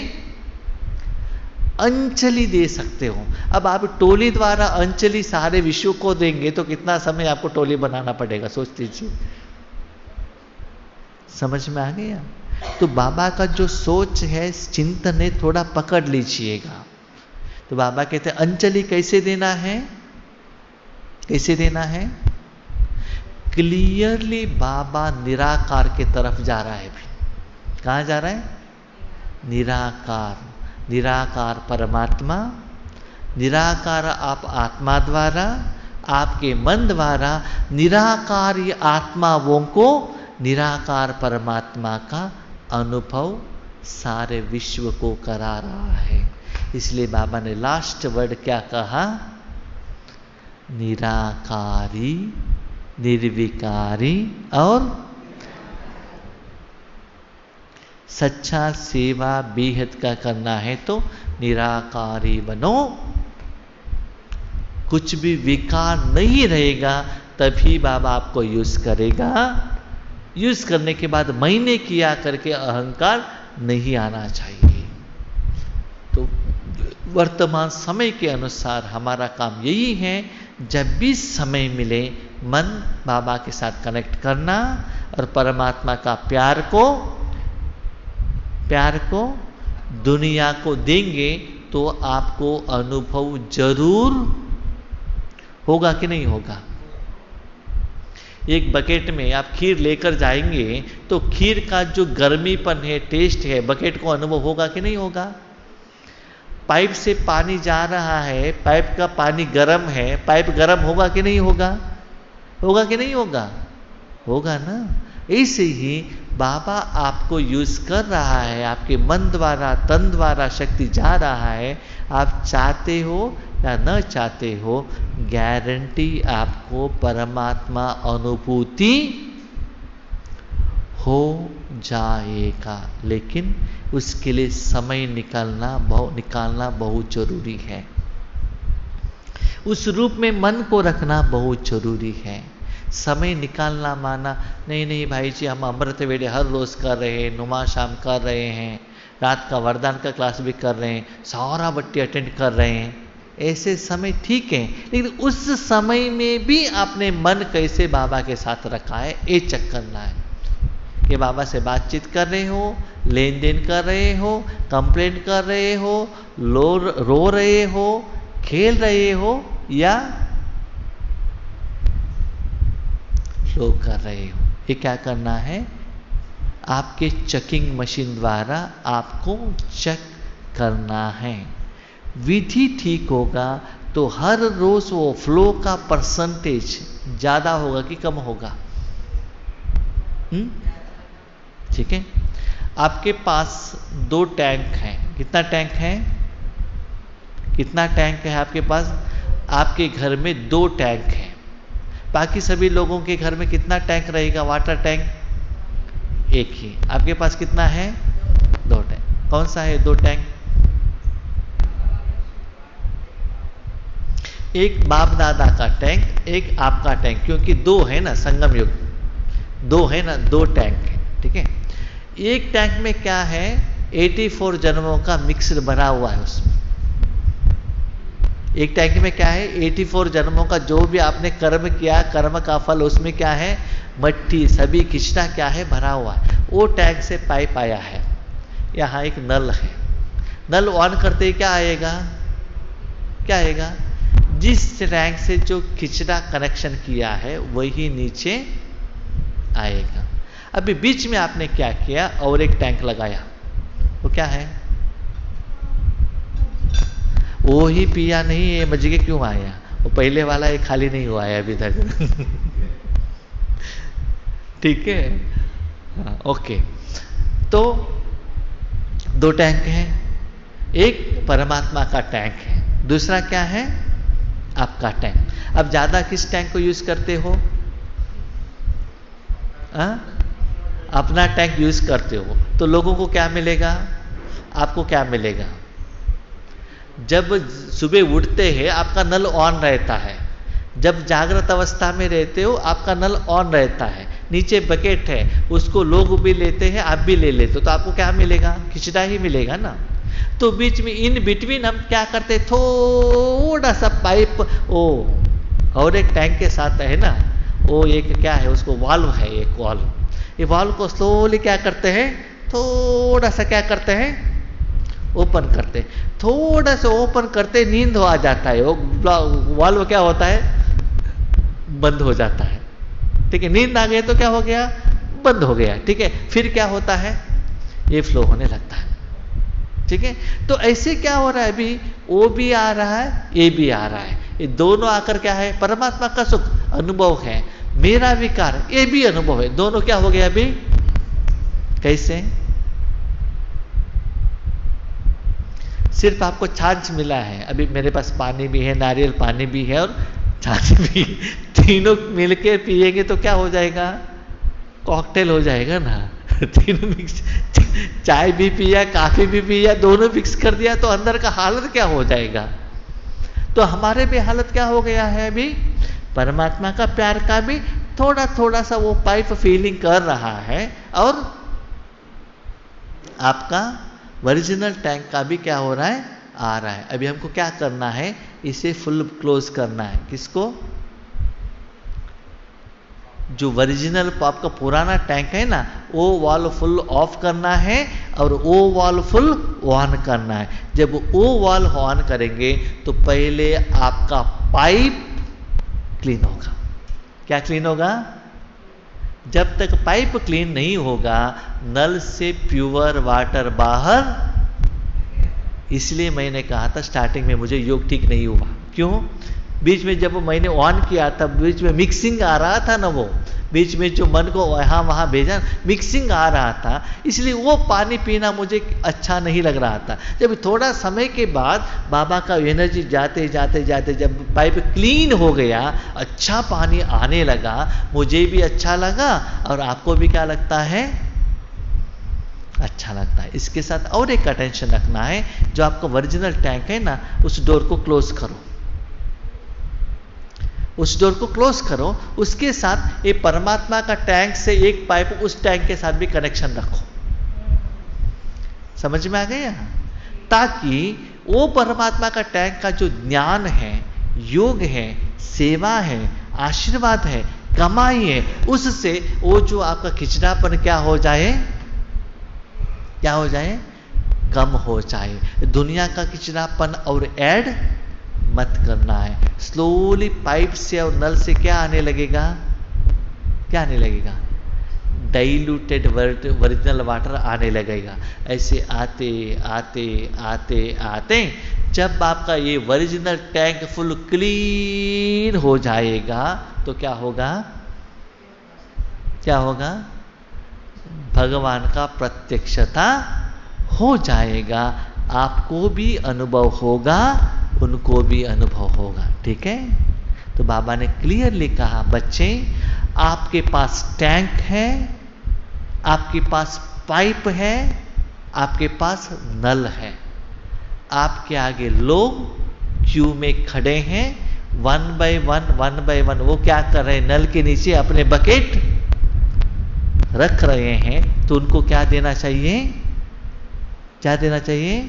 अंजलि दे सकते हो। अब आप टोली द्वारा अंजलि सारे विश्व को देंगे तो कितना समय आपको टोली बनाना पड़ेगा, सोच लीजिए। समझ में आ गया? तो बाबा का जो सोच है, चिंतन है, थोड़ा पकड़ लीजिएगा। तो बाबा कहते हैं अंजलि कैसे देना है? कैसे देना है? क्लियरली बाबा निराकार के तरफ जा रहा है। भी कहां जा रहा है? निराकार। निराकार परमात्मा, निराकार आप आत्मा द्वारा, आपके मन द्वारा निराकार ये आत्माओं को निराकार परमात्मा का अनुभव सारे विश्व को करा रहा है। इसलिए बाबा ने लास्ट वर्ड क्या कहा? निराकारी, निर्विकारी और सच्चा सेवा बेहद का करना है तो निराकारी बनो। कुछ भी विकार नहीं रहेगा तभी बाबा आपको यूज करेगा। यूज करने के बाद मैंने किया करके अहंकार नहीं आना चाहिए। तो वर्तमान समय के अनुसार हमारा काम यही है, जब भी समय मिले मन बाबा के साथ कनेक्ट करना और परमात्मा का प्यार को दुनिया को देंगे तो आपको अनुभव जरूर होगा कि नहीं होगा। एक बकेट में आप खीर लेकर जाएंगे तो खीर का जो गर्मीपन है, टेस्ट है, बकेट को अनुभव होगा कि नहीं होगा। पाइप से पानी जा रहा है, पाइप का पानी गर्म है, पाइप गर्म होगा कि नहीं होगा? होगा कि नहीं होगा? होगा ना। ऐसे ही बाबा आपको यूज कर रहा है, आपके मन द्वारा तन द्वारा शक्ति जा रहा है, आप चाहते हो या न चाहते हो, गारंटी आपको परमात्मा अनुभूति हो जाएगा। लेकिन उसके लिए समय निकालना बहुत जरूरी है। उस रूप में मन को रखना बहुत जरूरी है। समय निकालना माना नहीं भाई जी, हम अमृत वेले हर रोज कर रहे हैं, नुमा शाम कर रहे हैं, रात का वरदान का क्लास भी कर रहे हैं, सारा बट्टी अटेंड कर रहे हैं, ऐसे समय ठीक है, लेकिन उस समय में भी आपने मन कैसे बाबा के साथ रखा है, ये चेक करना है। कि बाबा से बातचीत कर रहे हो, लेन देन कर रहे हो, कंप्लेंट कर रहे हो, रो रहे हो, खेल रहे हो या फ्लो कर रहे हो। ये क्या करना है, आपके चेकिंग मशीन द्वारा आपको चेक करना है। विधि ठीक होगा तो हर रोज वो फ्लो का परसेंटेज ज्यादा होगा कि कम होगा। ठीक है। आपके पास 2 टैंक हैं। कितना टैंक है? कितना टैंक है आपके पास? आपके घर में 2 टैंक हैं। बाकी सभी लोगों के घर में कितना टैंक रहेगा? वाटर टैंक एक ही। आपके पास कितना है? 2 टैंक। कौन सा है 2 टैंक? एक बाप दादा का टैंक, एक आपका टैंक, क्योंकि 2 है ना, संगम युग 2 है ना, 2 टैंक है। ठीक है। एक टैंक में क्या है? 84 जन्मों का मिक्सर भरा हुआ है उसमें। एक टैंक में क्या है? 84 जन्मों का जो भी आपने कर्म किया, कर्म का फल उसमें क्या है? मट्टी सभी खिचड़ा क्या है? भरा हुआ है। वो टैंक से पाइप आया है। यहाँ एक नल है। नल ऑन करते ही क्या आएगा? क्या आएगा? जिस टैंक से जो खिचड़ा कनेक्शन किया है वही नीचे आएगा। अभी बीच में आपने क्या किया? और एक टैंक लगाया। वो क्या है? वो ही पिया नहीं, ये मज्जिगे क्यों आया? वो पहले वाला ये खाली नहीं हुआ है अभी तक। ठीक है। हाँ, ओके। तो 2 टैंक हैं। एक परमात्मा का टैंक है, दूसरा क्या है? आपका टैंक। अब ज्यादा किस टैंक को यूज करते हो? अपना टैंक यूज करते हो तो लोगों को क्या मिलेगा? आपको क्या मिलेगा? जब सुबह उठते हैं आपका नल ऑन रहता है, जब जागृत अवस्था में रहते हो आपका नल ऑन रहता है, नीचे बकेट है उसको लोग भी लेते हैं, आप भी ले लेते हो, तो आपको क्या मिलेगा? खिचड़ा ही मिलेगा ना। तो बीच में इन बिटवीन हम क्या करते? थोड़ा सा पाइप और एक टैंक के साथ है ना, वो एक क्या है, उसको वाल्व है, एक वाल्व। ये वाल्व को स्लोली क्या करते हैं? थोड़ा सा क्या करते हैं? ओपन करते। थोड़ा सा ओपन करते नींद आ जाता है, वो वाल्व क्या होता है? बंद हो जाता है। ठीक है। नींद आ गई तो क्या हो गया? बंद हो गया। ठीक है। फिर क्या होता है? ये फ्लो होने लगता है। ठीक है। तो ऐसे क्या हो रहा है? अभी वो भी आ रहा है, ये भी आ रहा है, ये दोनों आकर क्या है? परमात्मा का सुख अनुभव है, मेरा विकार ये भी अनुभव है, दोनों क्या हो गया? अभी कैसे? सिर्फ आपको छाछ मिला है, अभी मेरे पास पानी भी है, नारियल पानी भी है और छाछ भी, तीनों मिलके पिएंगे तो क्या हो जाएगा? कॉकटेल हो जाएगा ना। तीनों मिक्स, चाय भी पिया, काफी भी पिया, दोनों मिक्स कर दिया तो अंदर का हालत क्या हो जाएगा? तो हमारे भी हालत क्या हो गया है? अभी परमात्मा का प्यार का भी थोड़ा थोड़ा सा वो पाइप फीलिंग कर रहा है, और आपका ओरिजिनल टैंक का भी क्या हो रहा है? आ रहा है। अभी हमको क्या करना है? इसे फुल क्लोज करना है। किसको? जो ओरिजिनल आपका पुराना टैंक है ना, वो वाल्व फुल ऑफ करना है और वो वाल्व फुल ऑन करना है। जब वो वाल्व ऑन करेंगे तो पहले आपका पाइप क्लीन होगा। क्या क्लीन होगा? जब तक पाइप क्लीन नहीं होगा नल से प्योर वाटर बाहर। इसलिए मैंने कहा था स्टार्टिंग में मुझे योग ठीक नहीं हुआ। क्यों? बीच में जब मैंने ऑन किया तब बीच में मिक्सिंग आ रहा था ना, वो बीच में जो मन को यहाँ वहाँ भेजा मिक्सिंग आ रहा था, इसलिए वो पानी पीना मुझे अच्छा नहीं लग रहा था। जब थोड़ा समय के बाद बाबा का एनर्जी जाते जाते जाते जब पाइप क्लीन हो गया, अच्छा पानी आने लगा, मुझे भी अच्छा लगा और आपको भी क्या लगता है, अच्छा लगता है। इसके साथ और एक अटेंशन रखना है, जो आपका ओरिजिनल टैंक है ना, उस डोर को क्लोज करो, उस डोर को क्लोज करो। उसके साथ ये परमात्मा का टैंक से एक पाइप उस टैंक के साथ भी कनेक्शन रखो। समझ में आ गया? ताकि वो परमात्मा का टैंक का जो ज्ञान है, योग है, सेवा है, आशीर्वाद है, कमाई है, उससे वो जो आपका खिचड़ापन क्या हो जाए, क्या हो जाए, कम हो जाए। दुनिया का खिचड़ापन और ऐड मत करना है। स्लोली पाइप से और नल से क्या आने लगेगा, क्या आने लगेगा, डाइल्यूटेड ओरिजिनल वाटर आने लगेगा। ऐसे आते आते आते आते जब आपका ये ओरिजिनल टैंक फुल क्लीन हो जाएगा तो क्या होगा, क्या होगा, भगवान का प्रत्यक्षता हो जाएगा। आपको भी अनुभव होगा, उनको भी अनुभव होगा। ठीक है? तो बाबा ने क्लियरली कहा, बच्चे आपके पास टैंक है, आपके पास पाइप है, आपके पास नल है। आपके आगे लोग क्यू में खड़े हैं, वन बाय वन वो क्या कर रहे हैं, नल के नीचे अपने बकेट रख रहे हैं। तो उनको क्या देना चाहिए, क्या देना चाहिए,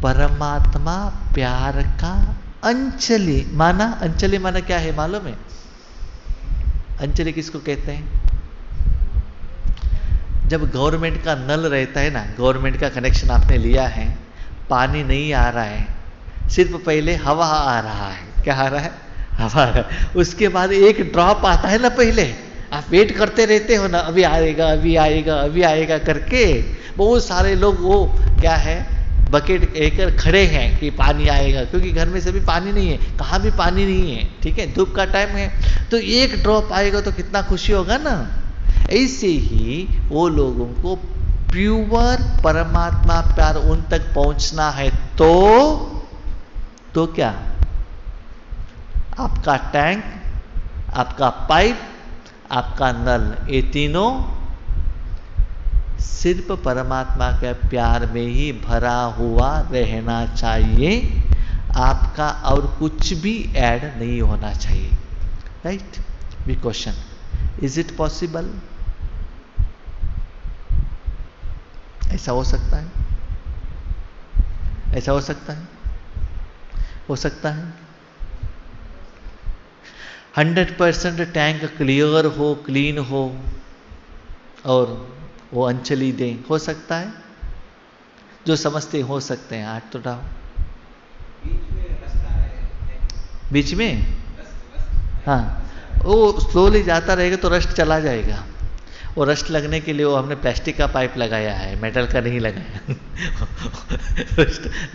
परमात्मा प्यार का अंजलि। माना, अंजलि माना क्या है मालूम है? अंजलि किसको कहते हैं? जब गवर्नमेंट का नल रहता है ना, गवर्नमेंट का कनेक्शन आपने लिया है, पानी नहीं आ रहा है, सिर्फ पहले हवा आ रहा है। क्या आ रहा है? हवा आ रहा है। उसके बाद एक ड्रॉप आता है ना, पहले आप वेट करते रहते हो ना, अभी आएगा अभी आएगा अभी आएगा करके। बहुत सारे लोग वो क्या है, बकेट लेकर खड़े हैं कि पानी आएगा, क्योंकि घर में से भी पानी नहीं है, कहाँ भी पानी नहीं है। ठीक है, धूप का टाइम है, तो एक ड्रॉप आएगा तो कितना खुशी होगा ना। ऐसे ही वो लोगों को प्योर परमात्मा प्यार उन तक पहुंचना है, तो क्या, आपका टैंक, आपका पाइप, आपका नल, ये तीनों सिर्फ परमात्मा के प्यार में ही भरा हुआ रहना चाहिए। आपका और कुछ भी ऐड नहीं होना चाहिए। Right? We question, is it possible? ऐसा हो सकता है? ऐसा हो सकता है? हो सकता है 100% टैंक क्लियर हो, क्लीन हो और वो अंजलि दें? हो सकता है? जो समझते हो सकते हैं, हाथ तो उठाओ। बीच में हाँ, वो स्लोली जाता रहेगा तो रस्ट चला जाएगा। वो रस्ट लगने के लिए वो हमने प्लास्टिक का पाइप लगाया है, मेटल का नहीं लगाया।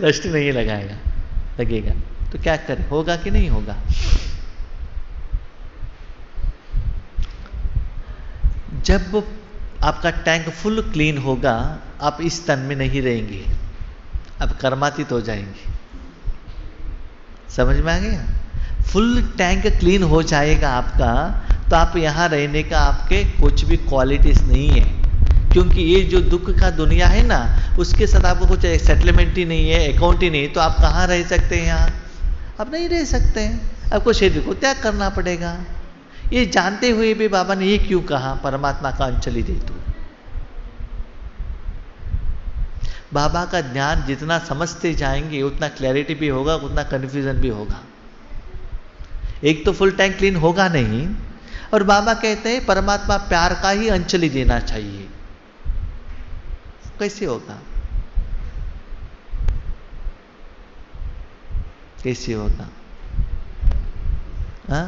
रस्ट नहीं लगाएगा, लगेगा तो क्या करें, होगा कि नहीं होगा? जब आपका टैंक फुल क्लीन होगा, आप इस तन में नहीं रहेंगे, अब कर्मातीत हो जाएंगे। समझ में आ गया? फुल टैंक क्लीन हो जाएगा आपका, तो आप यहाँ रहने का आपके कुछ भी क्वालिटीज नहीं है, क्योंकि ये जो दुख का दुनिया है ना, उसके साथ आपको कुछ सेटलमेंट ही नहीं है, अकाउंट ही नहीं, तो आप कहाँ रह सकते हैं? यहाँ आप नहीं रह सकते हैं। आपको शरीर को त्याग करना पड़ेगा। ये जानते हुए भी बाबा ने ये क्यों कहा, परमात्मा का अंजलि दे तू। बाबा का ज्ञान जितना समझते जाएंगे उतना क्लैरिटी भी होगा, उतना कंफ्यूजन भी होगा। एक तो फुल टैंक क्लीन होगा नहीं, और बाबा कहते हैं परमात्मा प्यार का ही अंजलि देना चाहिए। कैसे होगा? कैसे होगा? हाँ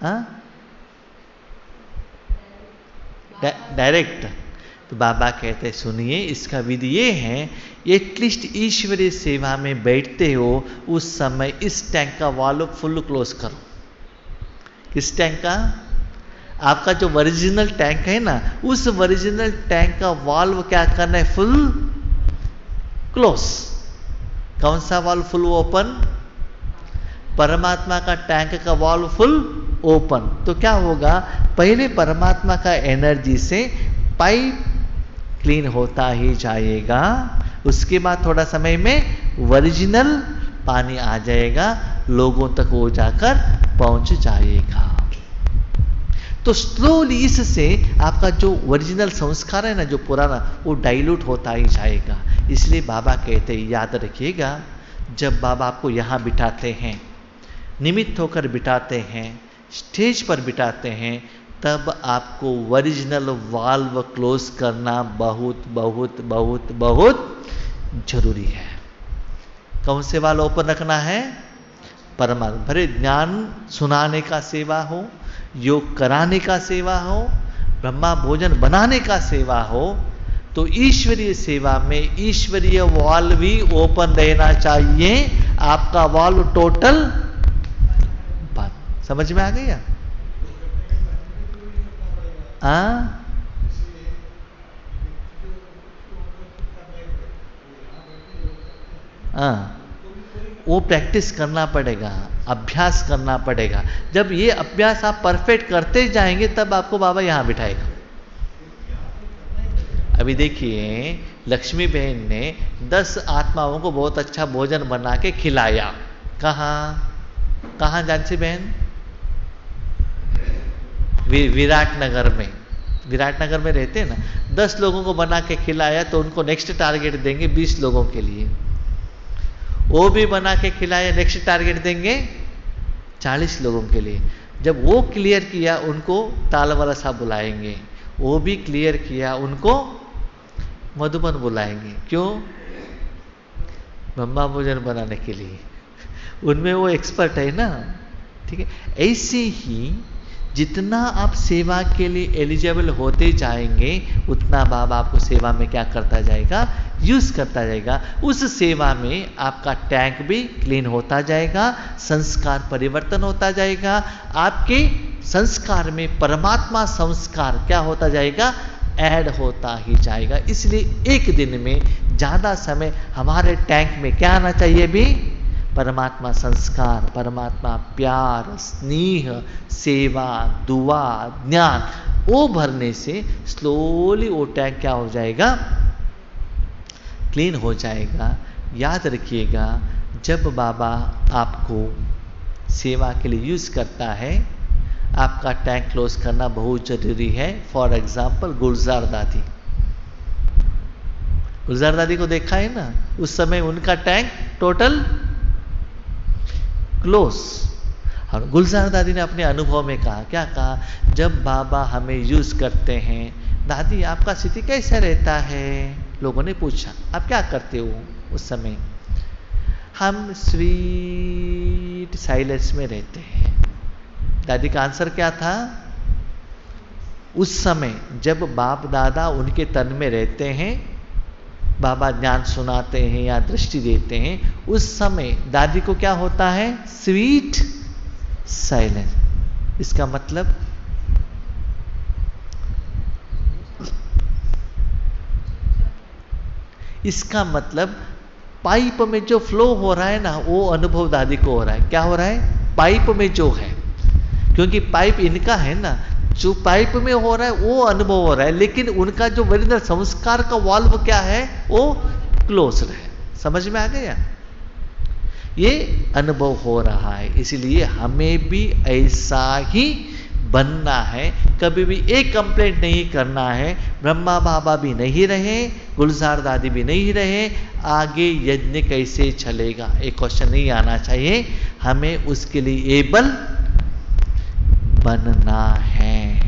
हाँ, डायरेक्ट तो बाबा कहते सुनिए, इसका विधि ये है, एटलीस्ट ईश्वरीय सेवा में बैठते हो उस समय इस टैंक का वाल्व फुल क्लोज करो। किस टैंक का? आपका जो ओरिजिनल टैंक है ना, उस ओरिजिनल टैंक का वाल्व क्या करना है? Full close. कौन सा वाल्व फुल ओपन? परमात्मा का टैंक का वाल्व फुल ओपन। तो क्या होगा? पहले परमात्मा का एनर्जी से पाइप क्लीन होता ही जाएगा, उसके बाद थोड़ा समय में ओरिजिनल पानी आ जाएगा, लोगों तक वो जाकर पहुंच जाएगा। तो स्लोली इससे आपका जो ओरिजिनल संस्कार है ना, जो पुराना, वो डाइल्यूट होता ही जाएगा। इसलिए बाबा कहते हैं, याद रखिएगा, जब बाबा आपको यहाँ बिठाते हैं, निमित्त होकर बिठाते हैं, स्टेज पर बिठाते हैं, तब आपको ओरिजिनल वाल्व क्लोज करना बहुत बहुत बहुत बहुत जरूरी है। कौन से वाल्व ओपन रखना है? परमात्मा। भरे ज्ञान सुनाने का सेवा हो, योग कराने का सेवा हो, ब्रह्मा भोजन बनाने का सेवा हो, तो ईश्वरीय सेवा में ईश्वरीय वाल्व भी ओपन रहना चाहिए। आपका वाल्व टोटल बात समझ में आ गई? वो प्रैक्टिस करना पड़ेगा, अभ्यास करना पड़ेगा। जब ये अभ्यास आप परफेक्ट करते जाएंगे, तब आपको बाबा यहां बिठाएगा। अभी देखिए, लक्ष्मी बहन ने 10 आत्माओं को बहुत अच्छा भोजन बना के खिलाया। कहाँ जानसी बहन? विराटनगर में। विराटनगर में रहते हैं ना, 10 लोगों को बना के खिलाया, तो उनको नेक्स्ट टारगेट देंगे 20 लोगों के लिए। वो भी बना के खिलाया, नेक्स्ट टारगेट देंगे 40 लोगों के लिए। जब वो क्लियर किया, उनको तालवाला साहब बुलाएंगे। वो भी क्लियर किया, उनको मधुबन बुलाएंगे। क्यों? ब्रह्मा भोजन बनाने के लिए। उनमें वो एक्सपर्ट है ना। ठीक है, ऐसे ही जितना आप सेवा के लिए एलिजिबल होते जाएंगे, उतना बाबा आपको सेवा में क्या करता जाएगा? यूज करता जाएगा। उस सेवा में आपका टैंक भी क्लीन होता जाएगा, संस्कार परिवर्तन होता जाएगा, आपके संस्कार में परमात्मा संस्कार क्या होता जाएगा? ऐड होता ही जाएगा। इसलिए एक दिन में ज्यादा समय हमारे टैंक में क्या आना चाहिए? भी परमात्मा संस्कार, परमात्मा प्यार, स्नेह, सेवा, दुआ, ज्ञान, वो भरने से स्लोली वो टैंक क्या हो जाएगा? क्लीन हो जाएगा। याद रखिएगा, जब बाबा आपको सेवा के लिए यूज करता है, आपका टैंक क्लोज करना बहुत जरूरी है। फॉर एग्जाम्पल, गुलजार दादी, गुलजार दादी को देखा है ना, उस समय उनका टैंक टोटल क्लोज। और गुलजार दादी ने अपने अनुभव में कहा, क्या कहा? जब बाबा हमें यूज करते हैं, दादी आपका स्थिति कैसा रहता है? लोगों ने पूछा, आप क्या करते हो उस समय? हम स्वीट साइलेंस में रहते हैं। दादी का आंसर क्या था? उस समय जब बाप दादा उनके तन में रहते हैं, बाबा ज्ञान सुनाते हैं या दृष्टि देते हैं, उस समय दादी को क्या होता है? Sweet silence. इसका मतलब पाइप में जो फ्लो हो रहा है ना, वो अनुभव दादी को हो रहा है। क्या हो रहा है? पाइप में जो है, क्योंकि पाइप इनका है ना, जो पाइप में हो रहा है वो अनुभव हो रहा है, लेकिन उनका जो ओरिजिनल संस्कार का वाल्व क्या है? वो क्लोज है। समझ में आ गया? ये अनुभव हो रहा है। इसलिए हमें भी ऐसा ही बनना है। कभी भी एक कंप्लेंट नहीं करना है। ब्रह्मा बाबा भी नहीं रहे, गुलजार दादी भी नहीं रहे, आगे यज्ञ कैसे चलेगा? एक क्वेश्चन नहीं आना चाहिए। हमें उसके लिए एबल बनना है।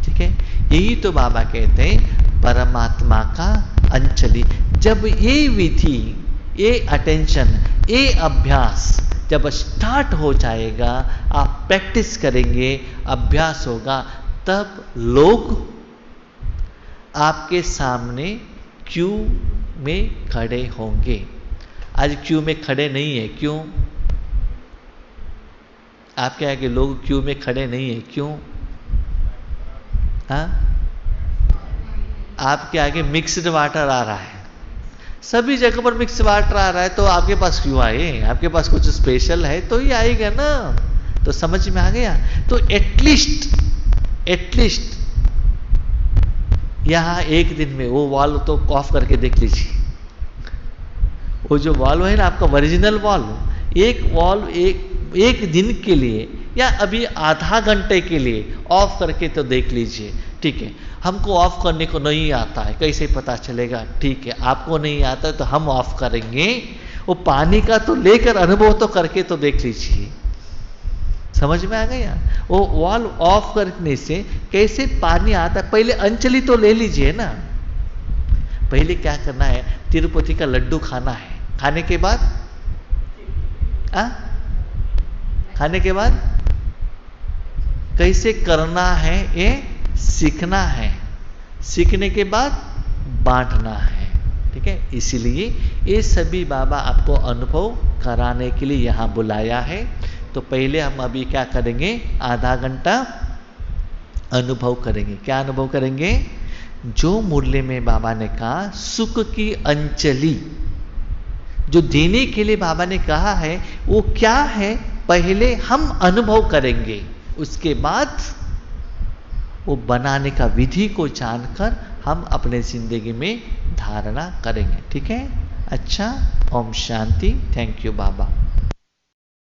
ठीक है, यही तो बाबा कहते हैं परमात्मा का अंचली। जब ये विधि, ये अटेंशन, ये अभ्यास जब स्टार्ट हो जाएगा, आप प्रैक्टिस करेंगे, अभ्यास होगा, तब लोग आपके सामने क्यू में खड़े होंगे। आज क्यू में खड़े नहीं है, क्यों? आपके आगे लोग क्यू में खड़े नहीं है, क्यों? हाँ, आपके आगे मिक्स्ड वाटर आ रहा है, सभी जगह पर मिक्स वाटर आ रहा है, तो आपके पास क्यों आए? आपके पास कुछ स्पेशल है तो ही आएगा ना। तो समझ में आ गया? तो एटलीस्ट यहां एक दिन में वो वॉल्व तो ऑफ करके देख लीजिए। वो जो वॉल्व है ना आपका ओरिजिनल वॉल्व, एक वॉल्व एक दिन के लिए या अभी आधा घंटे के लिए ऑफ करके तो देख लीजिए। ठीक है, हमको ऑफ करने को नहीं आता है, कैसे पता चलेगा? ठीक है, आपको नहीं आता है तो हम ऑफ करेंगे। वो पानी का तो लेकर अनुभव तो करके तो देख लीजिए। समझ में आ गया? वो वॉल्व ऑफ करने से कैसे पानी आता है, पहले अंचली तो ले लीजिए ना। पहले क्या करना है, तिरुपति का लड्डू खाना है, खाने के बाद खाने के बाद कैसे करना है ये सीखना है, सीखने के बाद बांटना है। ठीक है, इसलिए ये सभी बाबा आपको अनुभव कराने के लिए यहां बुलाया है। तो पहले हम अभी क्या करेंगे, आधा घंटा अनुभव करेंगे। क्या अनुभव करेंगे? जो मुरली में बाबा ने कहा सुख की अंचली, जो देने के लिए बाबा ने कहा है वो क्या है, पहले हम अनुभव करेंगे, उसके बाद वो बनाने का विधि को जानकर हम अपने जिंदगी में धारणा करेंगे। ठीक है, अच्छा, Om Shanti. Thank you Baba.